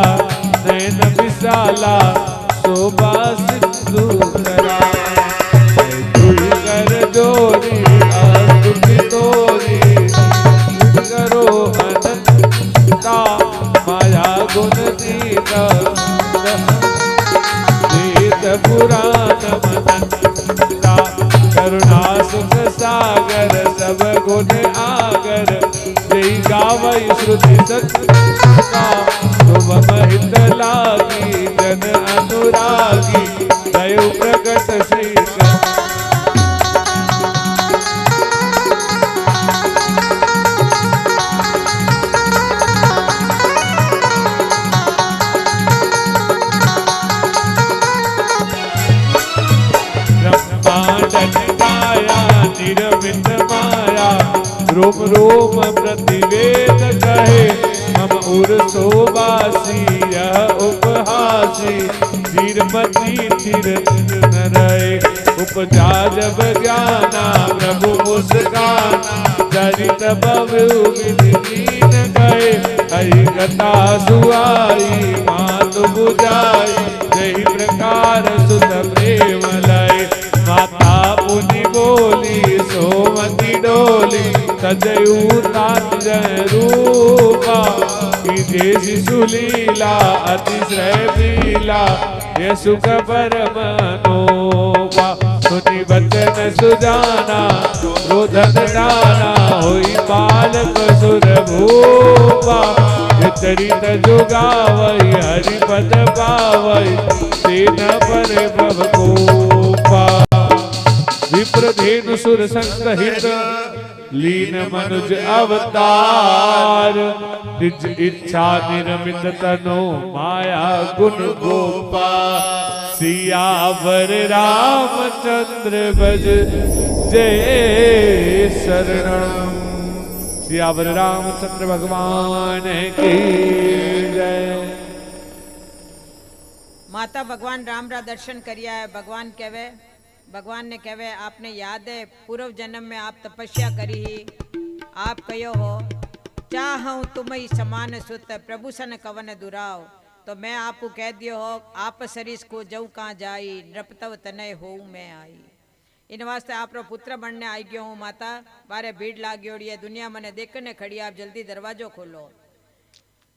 नयन विशाला शोभा सिंधु करा कर जोरी आस्तुति तोरी करो अनंता माया गुण दीता वेद पुराण मनंता करुणा सुख सागर सब गुण आगर जय गावै श्रुति सत्ता शुभम हित लागी जन अनुरागी दयु प्रकट श्री निर्मित माया रोम रोम प्रतिवेद कहे हम उर शोभासी यह उपहासी धीरमती धीर नरय उपजा जब ज्ञाना प्रभु मुस्काना चरित बभु विधीन गए हरि कथा सुआई मातु बुझाई जय प्रकार सुत प्रेम लय माता पुनि बोली सोमती डोली सजयू तात रूपा कीजे शिशु लीला अतिश्रय लीला ये सुख परमनोपा सुनि वचन सुजाना रोधन दाना होई बालक सुर भूपा चरित जुगावई हरिपद पावई तेन पर भव कोपा विप्रधेनु सुर संहित लीन मनुज अवतार निज इच्छा निर्मित तनो माया गुण गोपा सियावर रामचंद्र भज जय शरणम सियावर रामचंद्र भगवान की जय। माता भगवान राम रा दर्शन करिया है। भगवान ने कहवे आपने याद है पूर्व जन्म में आप तपस्या करी ही आप कहो हो चाहूँ तुम ही समान सुत प्रभु सन कवन दुराव तो मैं आपको कह दियो हो आप सरिस को जऊ कहाँ जाई नृपतव तनय हो मैं आई इन वास्ते आप रो पुत्र बनने आई गयो हूँ माता बारे भीड़ लागियोड़ी है दुनिया मने देखने खड़ी आप जल्दी दरवाजो खोलो।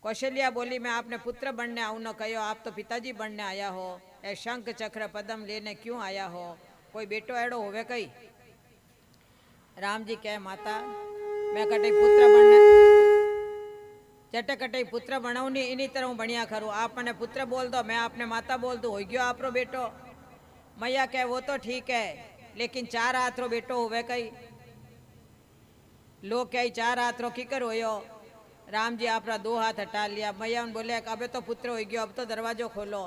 कौशल्या बोली मैं आपने पुत्र बनने आऊँ न कहो आप तो पिताजी बनने आया हो ए शंख चक्र पदम लेने क्यों आया हो कोई बेटो एड़ो होवे कई। राम जी कहे माता मैं कटे पुत्र बनने चटे कटे पुत्र बनाऊ नहीं इन्हीं तरह हूँ बढ़िया करूँ आप मैंने पुत्र बोल दो मैं आपने माता बोल दो हो गयो आप रो बेटो। मैया कहे वो तो ठीक है लेकिन चार हाथ रो बेटो होवे कई लोग कही चार हाथ रो किकर होयो। राम जी आप दो हाथ हटा लिया। मैया उन बोले अबे तो पुत्र हो गयो अब तो दरवाजो खोलो।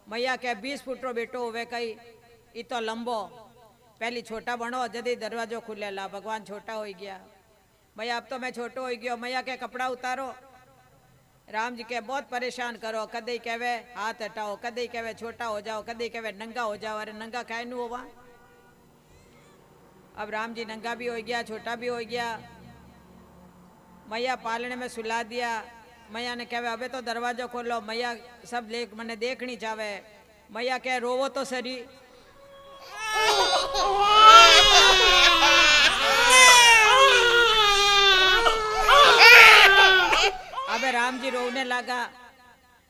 मैया कहे 20 फुट रो बेटो होवे कई ई तो लंबो पहली छोटा बनो जदी दरवाजो खुले ला भगवान छोटा हो गया। मैया अब तो मैं छोटो हो गयो। मैया के कपड़ा उतारो। राम जी के बहुत परेशान करो कदे कहवे हाथ हटाओ कदे कहवे छोटा हो जाओ कदे कहवे नंगा हो जाओ। अरे नंगा काहे नु होवा। अब राम जी नंगा भी हो गया छोटा भी हो गया। मैया पालने में सुला दिया। मैया ने कहवे अबे तो दरवाजा खोलो। मैया सब लेख मने देखनी चाहे। मैया कह रोवो तो सरी। अबे राम जी रोने लगा।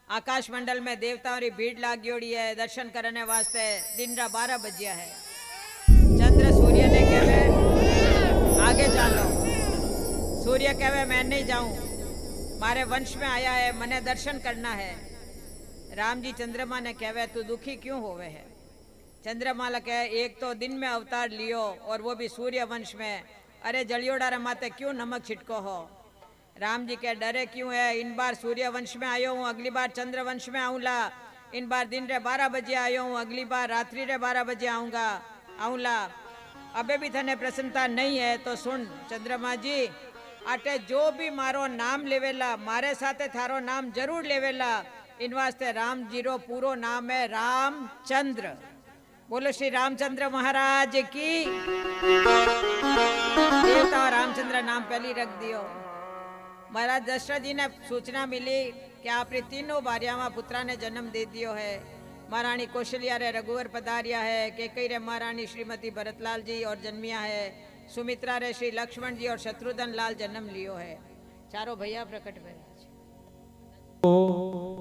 आकाश मंडल में देवताओं की भीड़ लागियोड़ी है दर्शन करने वास्ते। दिन रा 12 बजिया है। चंद्र सूर्य ने कहवे आगे चलो। सूर्य कहवे मैं नहीं जाऊं मारे वंश में आया है मने दर्शन करना है। राम जी चंद्रमा ने कहवे तू दुखी क्यों होवे है। चंद्रमा ने कहे एक तो दिन में अवतार लियो और वो भी सूर्य वंश में। अरे जलियोड़ा रे माते क्यों नमक छिटको हो। राम जी के डरे क्यों है इन बार सूर्य वंश में आयो हूँ अगली बार चंद्र वंश में आऊँला इन बार दिन रे 12 बजे आयो हूँ, अगली बार रात्रि रे 12 बजे आऊंगा आऊंला। अबे भी थने प्रसन्नता नहीं है तो सुन चंद्रमा जी, आटे जो भी मारो नाम लेवेला मारे साथे थारो नाम जरूर लेवेला। इन वास्ते राम जीरो पूरो नाम है रामचंद्र। बोलो श्री रामचंद्र महाराज की। देवता और रामचंद्र नाम पहले रख दियो। महाराज दशरथ जी ने सूचना मिली कि आपने तीनों भार्या में पुत्रा ने जन्म दे दियो है। महारानी कौशल्या रे रघुवर पधारिया है, केकई रे महारानी श्रीमती भरतलाल जी और जन्मिया है, सुमित्रा रे श्री लक्ष्मण जी और शत्रुघ्न लाल जन्म लियो है। चारों भैया प्रकट भय।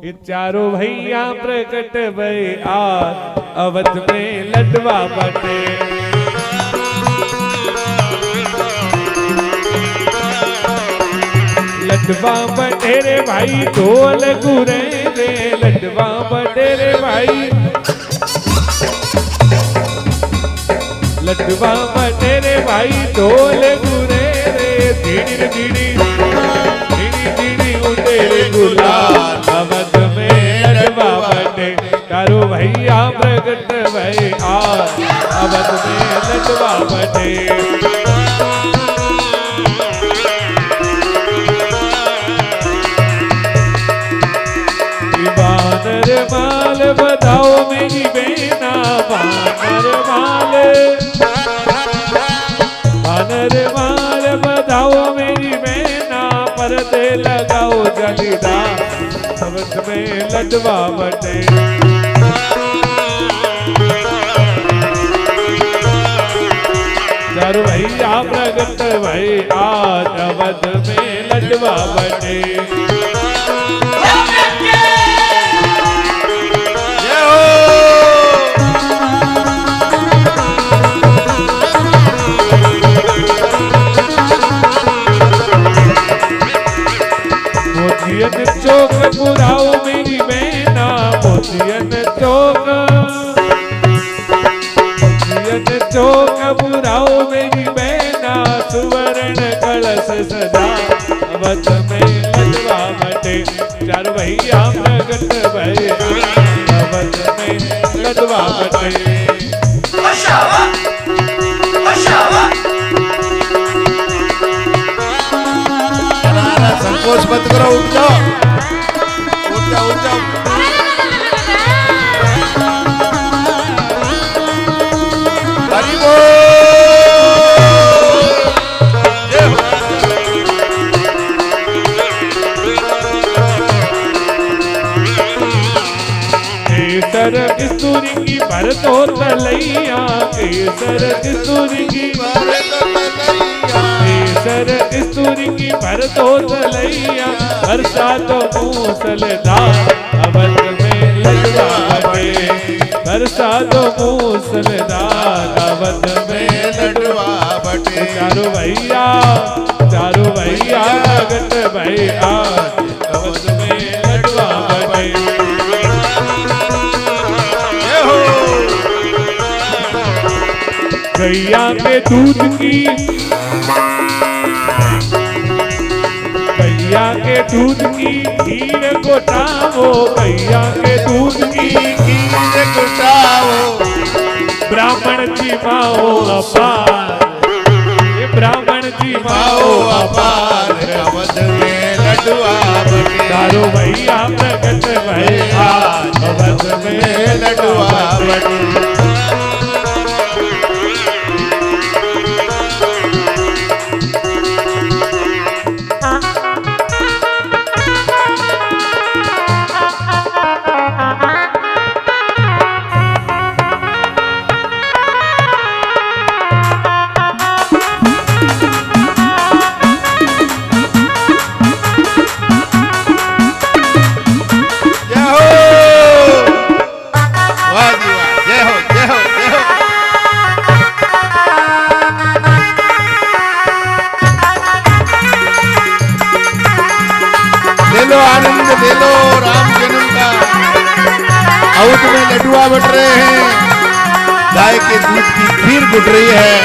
ये चारों भैया प्रकट भय आज अवध में लडवा बटे। लडवा बटे रे भाई ढोल गुरे रे, लडवा बटे रे भाई, लडवा बटे रे भाई ढोल गुरे रे। धीरे धीरे तेरे गुलाल अवध में लडवा बटे। चारों भैया प्रकट भय आज अवध में लडवा बटे। बानर माल बताओ मेरी बेना, बानर माल, बानर माल बताओ मेरी बेना, पर्दे लगाओ जलीदार अवध में लडवा बटे। चारों भैया प्रकट भय आज अवध में लडवा बटे। मोतियन चौक पुराओ मेरी बहना, मोतियन चौक, मोतियन चौक पुराओ मेरी बहना, सुवर्ण कलश सजा अवध में लडवा बटे। चारों भैया प्रकट भय अवध में लडवा बटे। संकोच मत करो, उठ जाओ, उठ जाओ, उठ जाओ। हरि बोल। केसर किस्तूरी भरत हो तलैया, केसर किस्तूरी केसर किस्तूरी भरत हो तलैया, वर्षा तो मूसलधार अवध में लडवा बटे। वर्षा तो मूसलधार अवध में लडवा बटे। चारों भैया प्रगट भय आज अवध में लडवा बटे। गैया के दूध की, गैया के दूध की खीर गोटाओ, गैया के दूध की खीर गोटाओ, ब्राह्मण जी माओ अपार, ये ब्राह्मण जी माओ अपार अवध में लडवा बटे। चारों भैया प्रकट भय आज अवध में लडवा बटे। आनंद ले लो राम जन्म का। अवध में लडुआ बट रहे हैं, गाय के दूध की खीर गुट रही है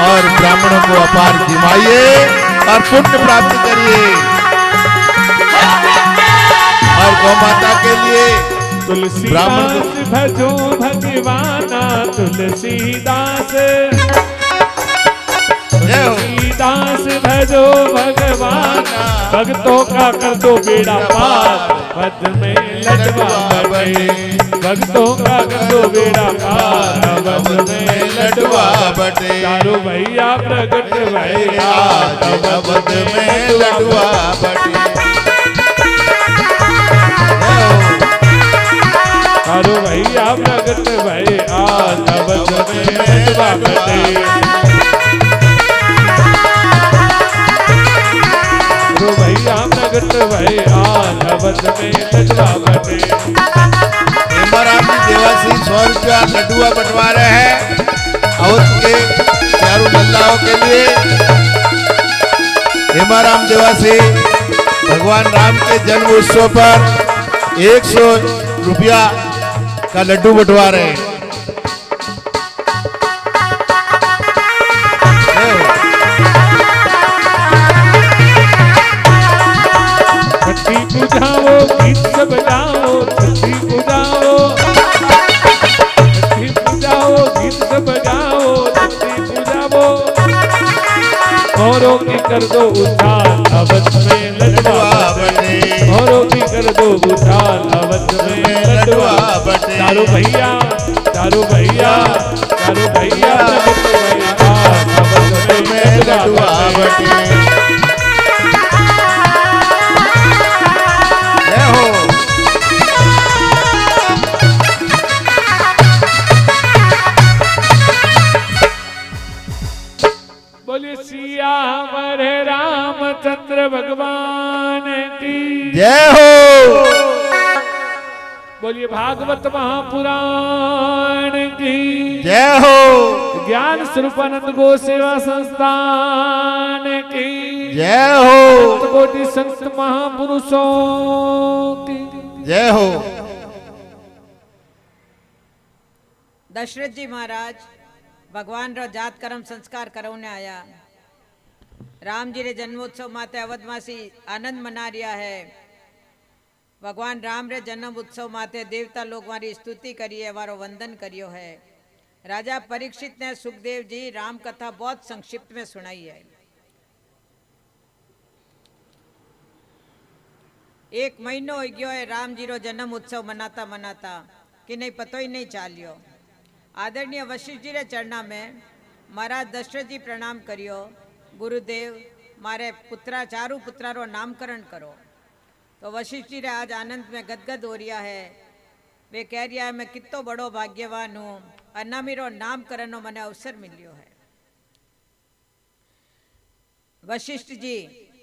और ब्राह्मणों को अपार जिमाइए और पुण्य प्राप्त करिए। और गौ माता के लिए तुलसीदास भजो भगवाना तुलसीदास तुलसीदास भजो भगवान भक्तों का कर दो बेड़ा पार पद में लडवा बटे भक्तों का कर दो बेड़ा पार पद में लडवा बटे चारों भैया प्रगट भैया पद में लडवा बटे चारों भैया प्रगट भैया पद में लडवा बटे भैया प्रगट भैया नवद में लडवा बटे हेमाराम जी देवासी 100 रुपया लड्डुआ बंटवा रहे हैं अवध के चारों मल्लाहों के लिए। हेमाराम देवासी भगवान राम के जन्म उत्सव पर 100 रुपया का लड्डू बंटवा रहे हैं। छठी पूजाओ गीत सब गाओ छठी पूजाओ गीत सब गाओ छठी पूजाओ औरों की कर दो उद्धार अवध में लडवा बटे औरों की कर दो उद्धार अवध में लडवा बटे चारों भैया अवध में लडवा बटे। बोलिए सियावर रामचंद्र भगवान की जय हो। बोलिए भागवत महापुराण की जय हो। ज्ञान स्वरूपानंद गो सेवा संस्थान की जय हो। कोटि संत महापुरुषों की जय हो। दशरथ जी महाराज भगवान रो जात कर्म संस्कार करवने आया। राम जी रे जन्मोत्सव माते अवधवासी आनंद मना रिया है। भगवान राम रे जन्म उत्सव माते देवता लोग वारी स्तुति करी है, वारो वंदन करियो है। राजा परीक्षित ने सुखदेव जी राम कथा बहुत संक्षिप्त में सुनाई है। 1 महीनो हो गयो है राम जी रो जन्म उत्सव मनाता मनाता कि नहीं पतो ही नहीं चालियो। आदरणीय वशिष्ठ जी रे चरणा में महाराज दशरथ जी प्रणाम करियो। गुरुदेव मारे पुत्रा चारू पुत्रा रो नामकरण करो। तो वशिष्ठ जी रे आज आनंद में गदगद हो रिया है। वे कह रिया है मैं कितो बड़ो भाग्यवान हूँ, अनामीरो नामकरण मने अवसर मिलियो है। वशिष्ठ जी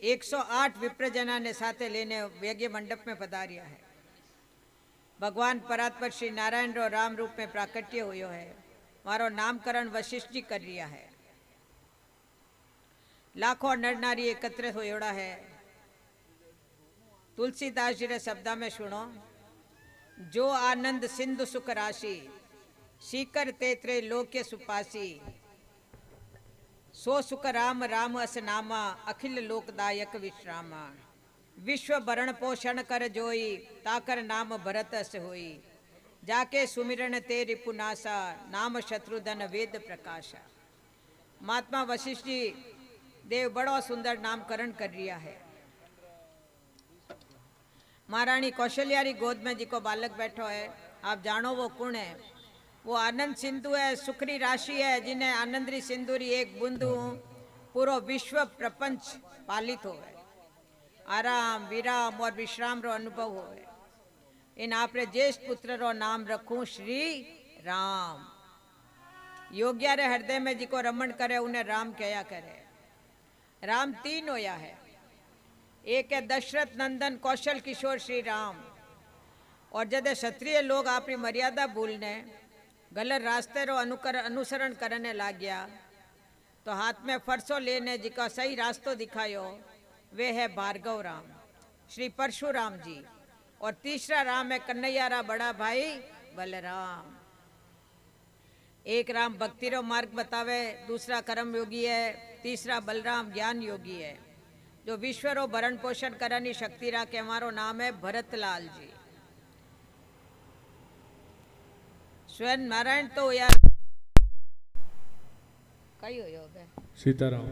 108 विप्रजना ने साथे लेने यज्ञ मंडप में पधारिया है। भगवान परात्पर श्री नारायण रो राम रूप में प्राकट्य हुयो है। मारो नामकरण वशिष्ठ जी कर रिया है। लाखों नर नारी एकत्रित होयोड़ा है। तुलसीदास जी रे शब्दा में सुनो, जो आनंद सिंधु सुख राशि सीकर तेत्रे लोके सुपासी सो सुख राम राम अस नामा अखिल लोकदायक विश्रामा विश्व भरण पोषण कर जोई ताकर नाम भरत अस होई जाके सुमिरन ते रिपुनासा नाम शत्रुधन वेद प्रकाशा। महात्मा वशिष्ठ जी देव बड़ो सुंदर नामकरण कर रिया है। महारानी कौशल्यारी गोद में जिको बालक बैठो है आप जानो वो कौन है। वो आनंद सिंधु है, सुखरी राशि है, जिन्हें आनंदरी सिंधुरी एक बूंदू पूरो विश्व प्रपंच पालित हो है। आराम विराम और विश्राम रो अनुभव हो है। इन आपरे ज्येष्ठ पुत्र रो नाम रखूं श्री राम। योग्य रे हृदय में जिको रमण करे उन्हें राम कया करे। राम 3 होया है। एक है दशरथ नंदन कौशल किशोर श्री राम। और जब क्षत्रिय लोग अपनी मर्यादा भूलने गलत रास्ते रो अनुसरण करने लग गया तो हाथ में फरसो लेने जिका सही रास्तो दिखायो वे है भार्गव राम श्री परशुराम जी। और तीसरा राम है कन्हैया बड़ा भाई बलराम। एक राम भक्ति रो मार्ग बतावे, दूसरा कर्म योगी है, तीसरा बलराम ज्ञान योगी है। जो विश्वरो भरण पोषण करने शक्ति राखे हमारो नाम है भरतलाल जी। स्वयं नारायण तो यार कई हो बे सीताराम।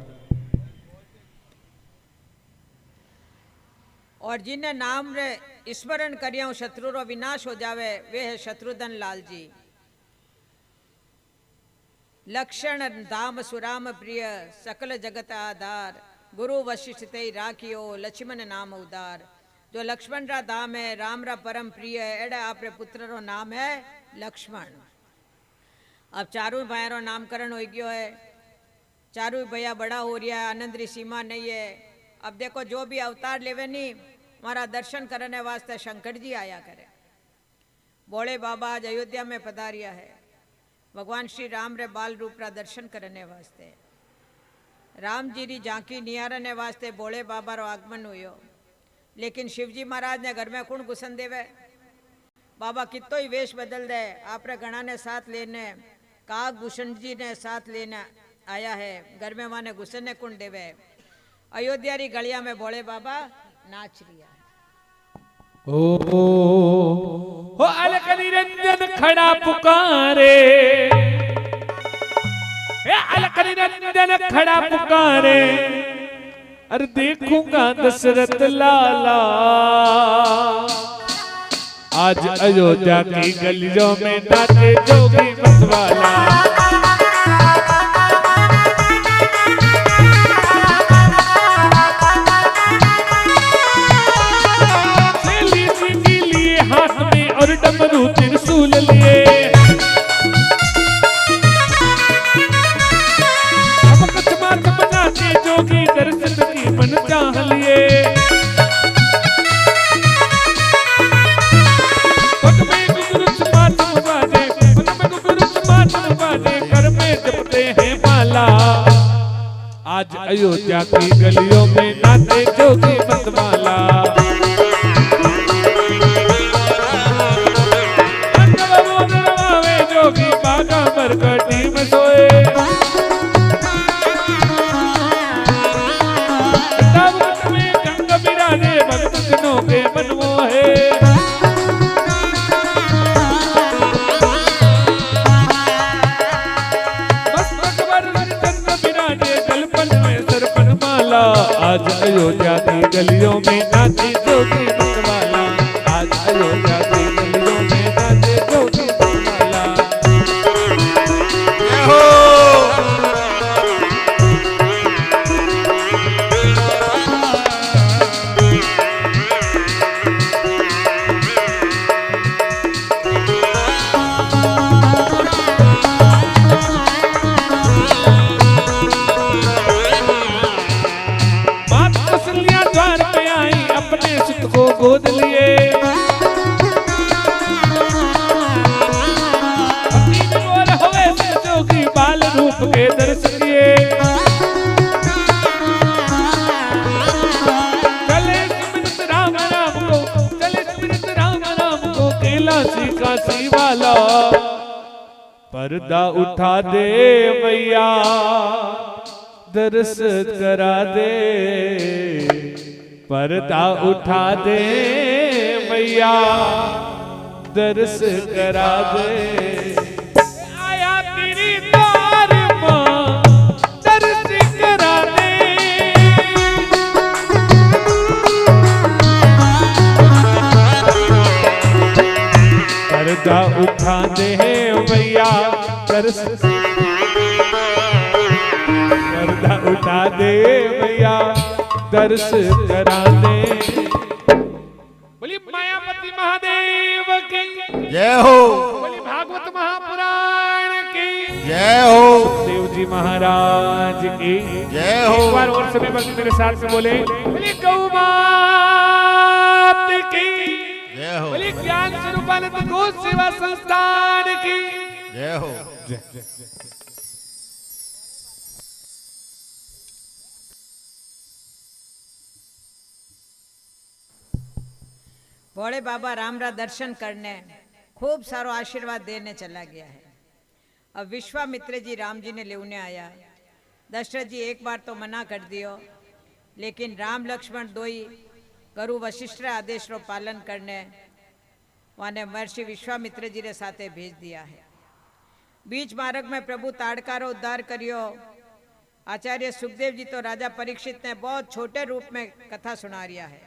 और जिन्हें नाम रे स्मरण करिया शत्रु रो विनाश हो जावे वे है शत्रुघ्न लाल जी। लक्षण धाम सुराम प्रिय सकल जगत आधार गुरु वशिष्ठ ते राखियो लक्ष्मण नाम उदार। जो लक्ष्मण रा धाम है राम रा परम प्रिय है एड़ा आपरे पुत्र रो नाम है लक्ष्मण। अब चारू भाई रो नामकरण हो गयो है। चारू भैया बड़ा हो रहा है आनंद री सीमा नहीं है। अब देखो जो भी अवतार लेवे नहीं हमारा दर्शन करने वास्ते शंकर जी आया करे। भोले बाबा आज अयोध्या में पधारिया है भगवान श्री राम रे बाल रूप रा दर्शन करने वास्ते। राम जी री झांकी निहारने वास्ते भोले बाबा रो आगमन हुयो। लेकिन शिवजी महाराज ने घर में कौन घुसन देवे। बाबा कितो ही वेश बदल दे आपरे गणा ने साथ लेने काकभूषण जी ने साथ लेने आया है। घर में माने घुसने कौन देवे। अयोध्या री गलिया में भोले बाबा नाच रिया है। ओ अलग निरंजन खड़ा पुकारे अलग निरंजन खड़ा पुकारे अरे देखूंगा दशरथ लाला। आज अयोध्या की गलियों में नाचे जोगी मतवाला। और डमरू त्रिशूल लिए अब अकस्मात बनाते जोगी दर्शन की मन चाह लिए। पग में गुरुच मातम बाजे पग में गुरुच मातम बाजे कर में जपते हैं माला। आज अयोध्या की गलियों में नाचे जोगी मतवाला। जोगी बागा मरकटी में सोए ताबूत में गंग बिराजे भक्त जनों के मन मोहे। मस्तक पर चंद्र बिराजे जलपन में सरपन माला। आज अयोध्या की गलियों में नाचे जोगी मतवाला। आज अयोध्या की गलियों में नाचे जोगी गोद लिए जोगी बाल रूप के दर्शन किए। चले स्मृत राम राम को चले स्मृत राम राम को कैलाशी काशी वाला। पर्दा उठा दे मैया दर्श करा दे। पर्दा उठा दे मैया दर्श करा दे। आया तेरी द्वार मां दर्श करा दे। पर्दा उठा दे मैया दर्श पर्दा उठा दे मैया दर्श करा दे। बोली मायापति महादेव की जय हो। बोली भागवत महापुराण की जय हो। देव जी महाराज की जय हो। एक बार और सभी भक्त मेरे साथ में बोले बोली गौ मात की जय हो। बोली ज्ञान स्वरूपानंद गौ सेवा संस्थान की जय हो। भोले बाबा राम रा दर्शन करने खूब सारो आशीर्वाद देने चला गया है। अब विश्वामित्र जी राम जी ने लेने आया। दशरथ जी एक बार तो मना कर दियो लेकिन राम लक्ष्मण दोई करु वशिष्ठ आदेश रो पालन करने वाने महर्षि विश्वामित्र जी रे साथे भेज दिया है। बीच मार्ग में प्रभु ताड़का रो उद्धार करियो। आचार्य सुखदेव जी तो राजा परीक्षित ने बहुत छोटे रूप में कथा सुना रिया है।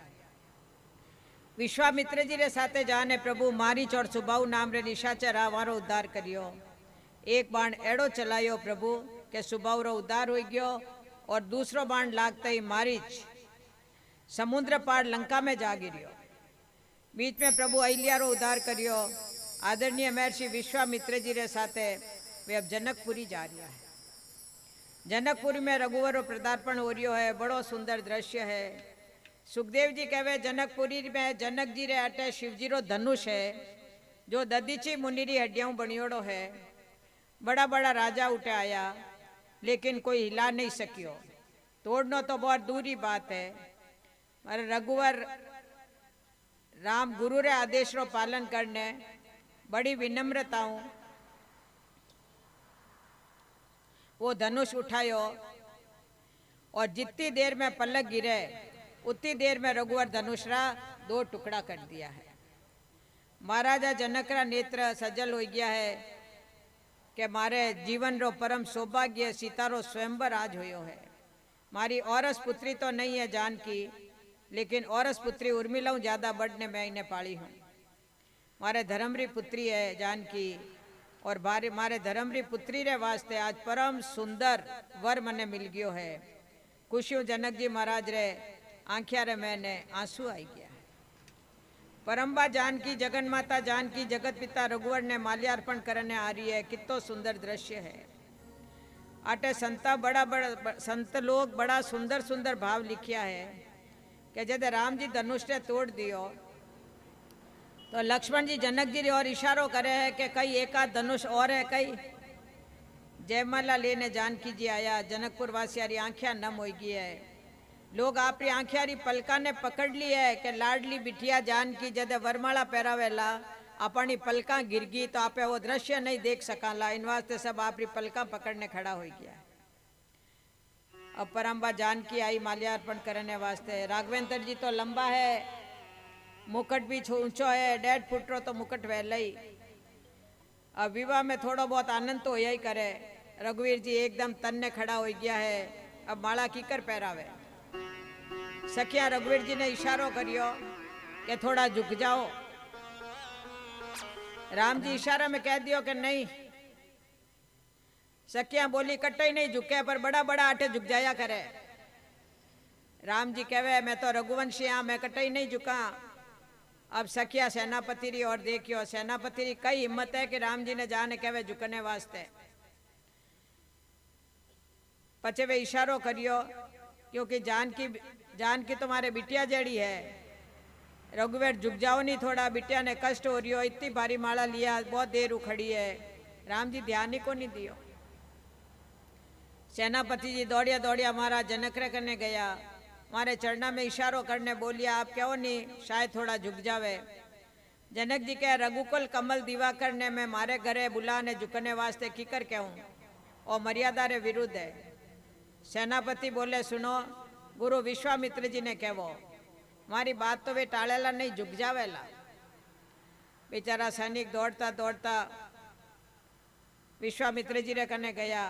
विश्वामित्र जी रे साथे जाने प्रभु मारीच और सुबाऊ नाम रे निशाचर आवारो उद्धार करियो। एक बाण एड़ो चलायो प्रभु के सुबाऊ रो उद्धार हो गयो और दूसरो बाण लागते ही मारीच समुद्र पार लंका में जा गिरियो। बीच में प्रभु अहिल्या रो उद्धार करियो। आदरणीय महर्षि विश्वामित्र जी रे साथे वे अब जनकपुरी जा रहा है। जनकपुरी में रघुवर रो पदार्पण हो रियो है। बड़ो सुंदर दृश्य है। सुखदेव जी कहवे जनकपुरी में जनक जी रे अटे शिवजी रो धनुष है जो ददीची मुनि री हड्डियां बनियोड़ो है। बड़ा बड़ा राजा उठे आया लेकिन कोई हिला नहीं सकियो। तोड़नो तो बहुत दूरी बात है। अरे रघुवर राम गुरु रे आदेश रो पालन करने बड़ी विनम्रताओं वो धनुष उठायो और जितनी देर में पलक गिरे उतनी देर में रघुवर धनुष रा 2 टुकड़ा कर दिया है। महाराजा जनक रा नेत्र सजल हो गया है कि मारे जीवन रो परम सौभाग्य सीता रो स्वयंवर आज होयो है। मारी औरस पुत्री तो नहीं है जानकी, लेकिन औरस पुत्री उर्मिला ज्यादा बढ़ने में इन्हें पाली हूँ। मारे धर्मरी पुत्री है जानकी और मारे धर्मरी पुत्री रे वास्ते आज परम सुंदर वर मने मिल गयो है। खुशियों जनक जी महाराज रे आंखिया रे मैंने आंसू आई गया। परम्बा जानकी जगन माता जानकी जगत पिता रघुवर ने माल्यार्पण करने आ रही है। कितो सुंदर दृश्य है। आटे संता संत लोग बड़ा सुंदर सुंदर भाव लिखिया है कि जब राम जी धनुष ने तोड़ दियो तो लक्ष्मण जी जनक जी और इशारो करे है कि कई एकाध धनुष और है। कई जयमाला लेने जानकी जी आया। जनकपुर वासियारी आंखिया नम हो गई है। लोग आपरी आंखियारी पलका ने पकड़ ली है कि लाडली बिटिया जानकी जद वरमाला पहरावेला अपनी पलका गिर गई तो आपे वो दृश्य नहीं देख सकाला। इन वास्ते सब आपरी पलका पकड़ने खड़ा हो गया। अब परम्बा जानकी आई माल्यार्पण करने वास्ते। राघवेंद्र जी तो लंबा है, मुकुट भी ऊंचो है, 1.5 फुट रो तो मुकुट वैला ही। अब विवाह में थोड़ा बहुत आनंद तो यही करे। रघुवीर जी एकदम तन्ने खड़ा हो गया है। अब माला कीकर पहरावे। सखिया रघुवीर जी ने इशारो करियो कि थोड़ा झुक जाओ। राम जी इशारा में कह दियो कि नहीं। सखिया बोली कट्टे नहीं झुके पर बड़ा बड़ा आटे झुक जाया करे। राम जी कहवे मैं तो रघुवंशी हाँ, मैं कट्टे नहीं झुका। अब सखिया सेनापति री और देखियो। सेनापति री कई हिम्मत है कि राम जी ने जाने कहवे झुकने वास्ते। पचे वे इशारो करियो क्योंकि जानकी तुम्हारे बिटिया जड़ी है। रघुवीर झुक जाओ नहीं थोड़ा, बिटिया ने कष्ट हो रही हो। इतनी भारी माला लिया, बहुत देर उखड़ी है। राम जी ध्यान ही को नहीं दियो। सेनापति जी दौड़िया दौड़िया महाराज जनक रे करने गया। मारे चरणा में इशारो करने बोलिया आप क्यों नहीं शायद थोड़ा झुक जावे। जनक जी कह रघुकुल कमल दीवा करने में मारे घरे बुलाने झुकने वास्ते कीकर कहूँ और मर्यादा रे विरुद्ध है। सेनापति बोले सुनो गुरु विश्वामित्र जी ने कहवो मारी बात तो वे टालेला नहीं झुक जावेला। बेचारा सैनिक दौड़ता दौड़ता विश्वामित्र जी रे कने गया।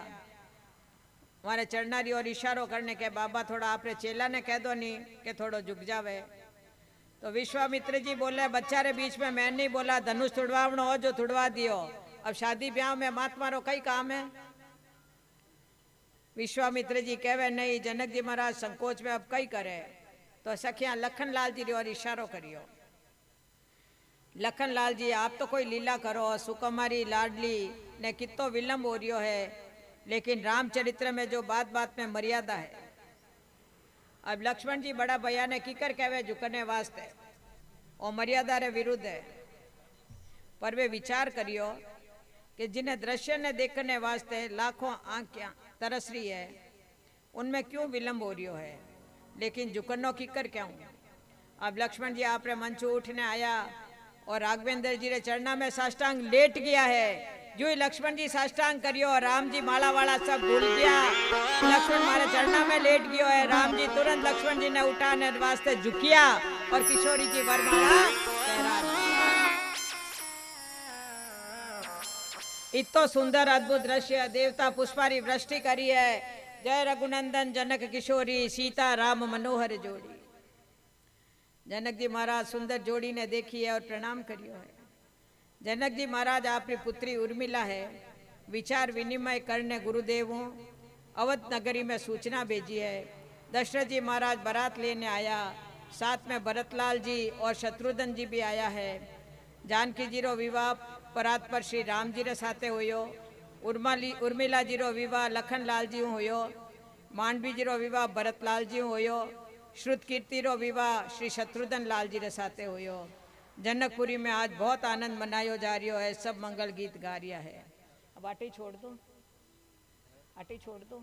हमारे चढ़नारी और इशारो करने के बाबा थोड़ा आपरे चेला ने कह दो नहीं कि थोड़ो झुक जावे। तो विश्वामित्र जी बोले बच्चा रे बीच में मैं नहीं बोला, धनुष तुड़वावनो हो जो तुड़वा दियो। अब शादी ब्याह में महात्मा रो कई काम है। विश्वामित्र जी कहवे नहीं जनक जी महाराज संकोच में अब कई करे। तो सखिया लखन लाल जी और इशारो करियो। लखन लाल जी आप तो कोई लीला करो। सुकुमारी लाडली ने कितो विलंब हो रियो है, लेकिन रामचरित्र में जो बात बात में मर्यादा है। अब लक्ष्मण जी बड़ा भैया ने कीकर कहवे झुकने वास्ते और मर्यादा रे विरुद्ध है। पर वे विचार करियो कि जिन्हें दृश्य ने देखने वास्ते लाखों आंखें तरस रही है उनमें क्यों विलंब हो रियो है, लेकिन झुकनो कीकर क्यों। अब लक्ष्मण जी आप रे मंच उठने आया और राघवेंद्र जी रे चरणा में साष्टांग लेट गया है। जो ही लक्ष्मण जी साष्टांग करियो, राम जी माला वाला सब भूल गया, लक्ष्मण मारे चरणा में लेट गयो है। राम जी तुरंत लक्ष्मण जी ने उठाने वास्ते झुकिया और किशोरी जी वरमाला पहरा। इतो सुंदर अद्भुत दृश्य, देवता पुष्पारी वृष्टि करी है। जय रघुनंदन जनक किशोरी, सीता राम मनोहर जोड़ी। जनक जी महाराज सुंदर जोड़ी ने देखी है और प्रणाम करियो है। जनक जी महाराज आपकी पुत्री उर्मिला है, विचार विनिमय करने गुरुदेवों अवध नगरी में सूचना भेजी है। दशरथ जी महाराज बारात लेने आया, साथ में भरतलाल जी और शत्रुघ्न जी भी आया है। जानकी जी रो विवाह परात पर श्री राम जी रे साथे होयो। उर्मिला जी रो विवाह लखन लाल जी होयो। मांडवी जी रो विवाह भरतलाल जी होयो। श्रुत कीर्ति रो विवाह श्री शत्रुघ्न लाल जी रे साथे होयो। जनकपुरी में आज बहुत आनंद मनायो जा रियो है, सब मंगल गीत गा रिया है। अब आटे छोड़ दो, आटे छोड़ दो।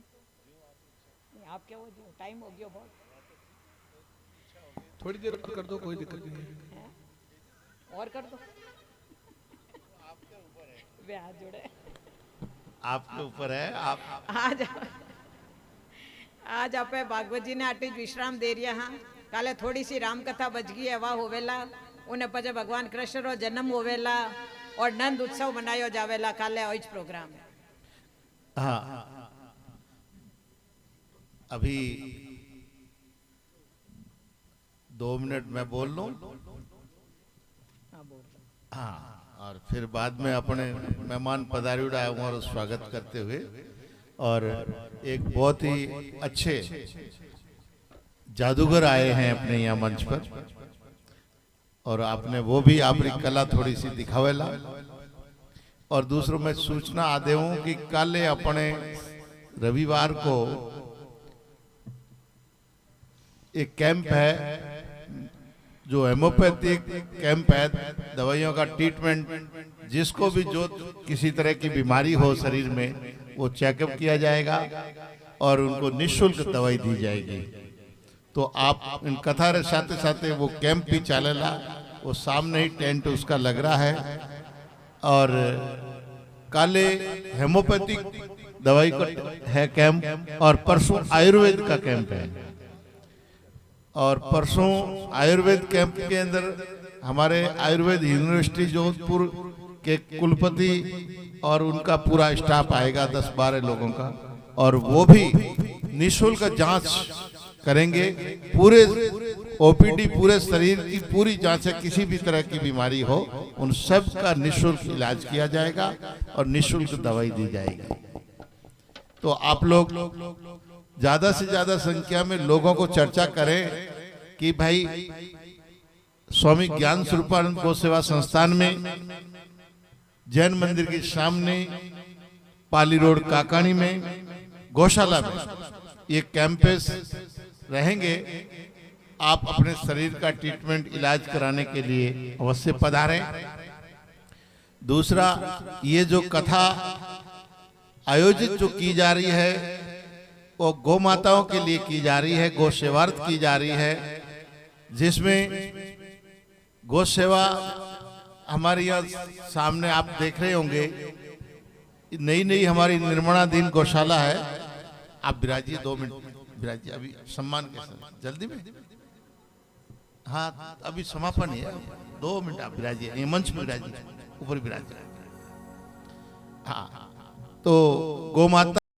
आप क्या हो, टाइम हो गया बहुत, थोड़ी देर कर दो, कोई दिक्कत नहीं है। और कर दो, वे हाथ जोड़े। आपके ऊपर है। आप आज आप भागवत जी ने आटी विश्राम दे रिया। हाँ, काले थोड़ी सी राम कथा बच गई है, वाह होवेला। उन्हें पचे भगवान कृष्ण रो जन्म होवेला और नंद उत्सव मनायो जावेला। काले आज प्रोग्राम है। हाँ, अभी 2 मिनट मैं बोल लूं। हाँ, और फिर बाद में अपने मेहमान पधारी आए हमारा स्वागत करते हुए, और एक बहुत ही अच्छे जादूगर आए हैं अपने यहाँ मंच पर, और आपने वो भी आपकी कला थोड़ी सी दिखावेला। और दूसरों में सूचना आ दे हूं कि कल अपने रविवार को एक कैंप है, जो हेमोपैथिक कैंप है, दवाइयों का ट्रीटमेंट। जिसको भी जो किसी तरह की बीमारी हो शरीर में, वो चेकअप किया जाएगा और उनको निःशुल्क दवाई दी जाएगी। तो आप इन कथा के साथ साथ वो कैंप भी चलेला, वो सामने ही टेंट उसका लग रहा है। और काले हेमोपैथिक दवाई का है कैंप, और परसों आयुर्वेद का कैंप है। और परसों आयुर्वेद कैंप के अंदर हमारे आयुर्वेद यूनिवर्सिटी जोधपुर के कुलपति और उनका पूरा स्टाफ आएगा, 10-12 लोगों का, और वो भी निःशुल्क जांच करेंगे। पूरे ओपीडी, पूरे शरीर की पूरी जांच है, किसी भी तरह की बीमारी हो उन सब का निःशुल्क इलाज किया जाएगा और निःशुल्क दवाई दी जाएगी। तो आप लोग ज्यादा से ज्यादा संख्या में लोगों को चर्चा करें कि भाई स्वामी ज्ञान स्वरूपानंद गौ सेवा संस्थान में जैन मंदिर के सामने पाली रोड काकानी में गौशाला में ये कैंपस रहेंगे। आप अपने शरीर का ट्रीटमेंट इलाज कराने के लिए अवश्य पधारें। दूसरा, ये जो कथा आयोजित जो की जा रही है वो गौ माताओं के लिए की जा रही है, गौ सेवार्थ की जा रही है, जिसमें गौ सेवा हमारे यहाँ सामने आप देख रहे होंगे, नई नई हमारी निर्माणाधीन गौशाला है। आप विराजिए, 2 मिनट विराजिए, अभी सम्मान के साथ जल्दी में। हाँ, अभी समापन है, 2 मिनट आप विराजिए, ये मंच में विराजिए, ऊपर विराजिए। हाँ, तो गौ माता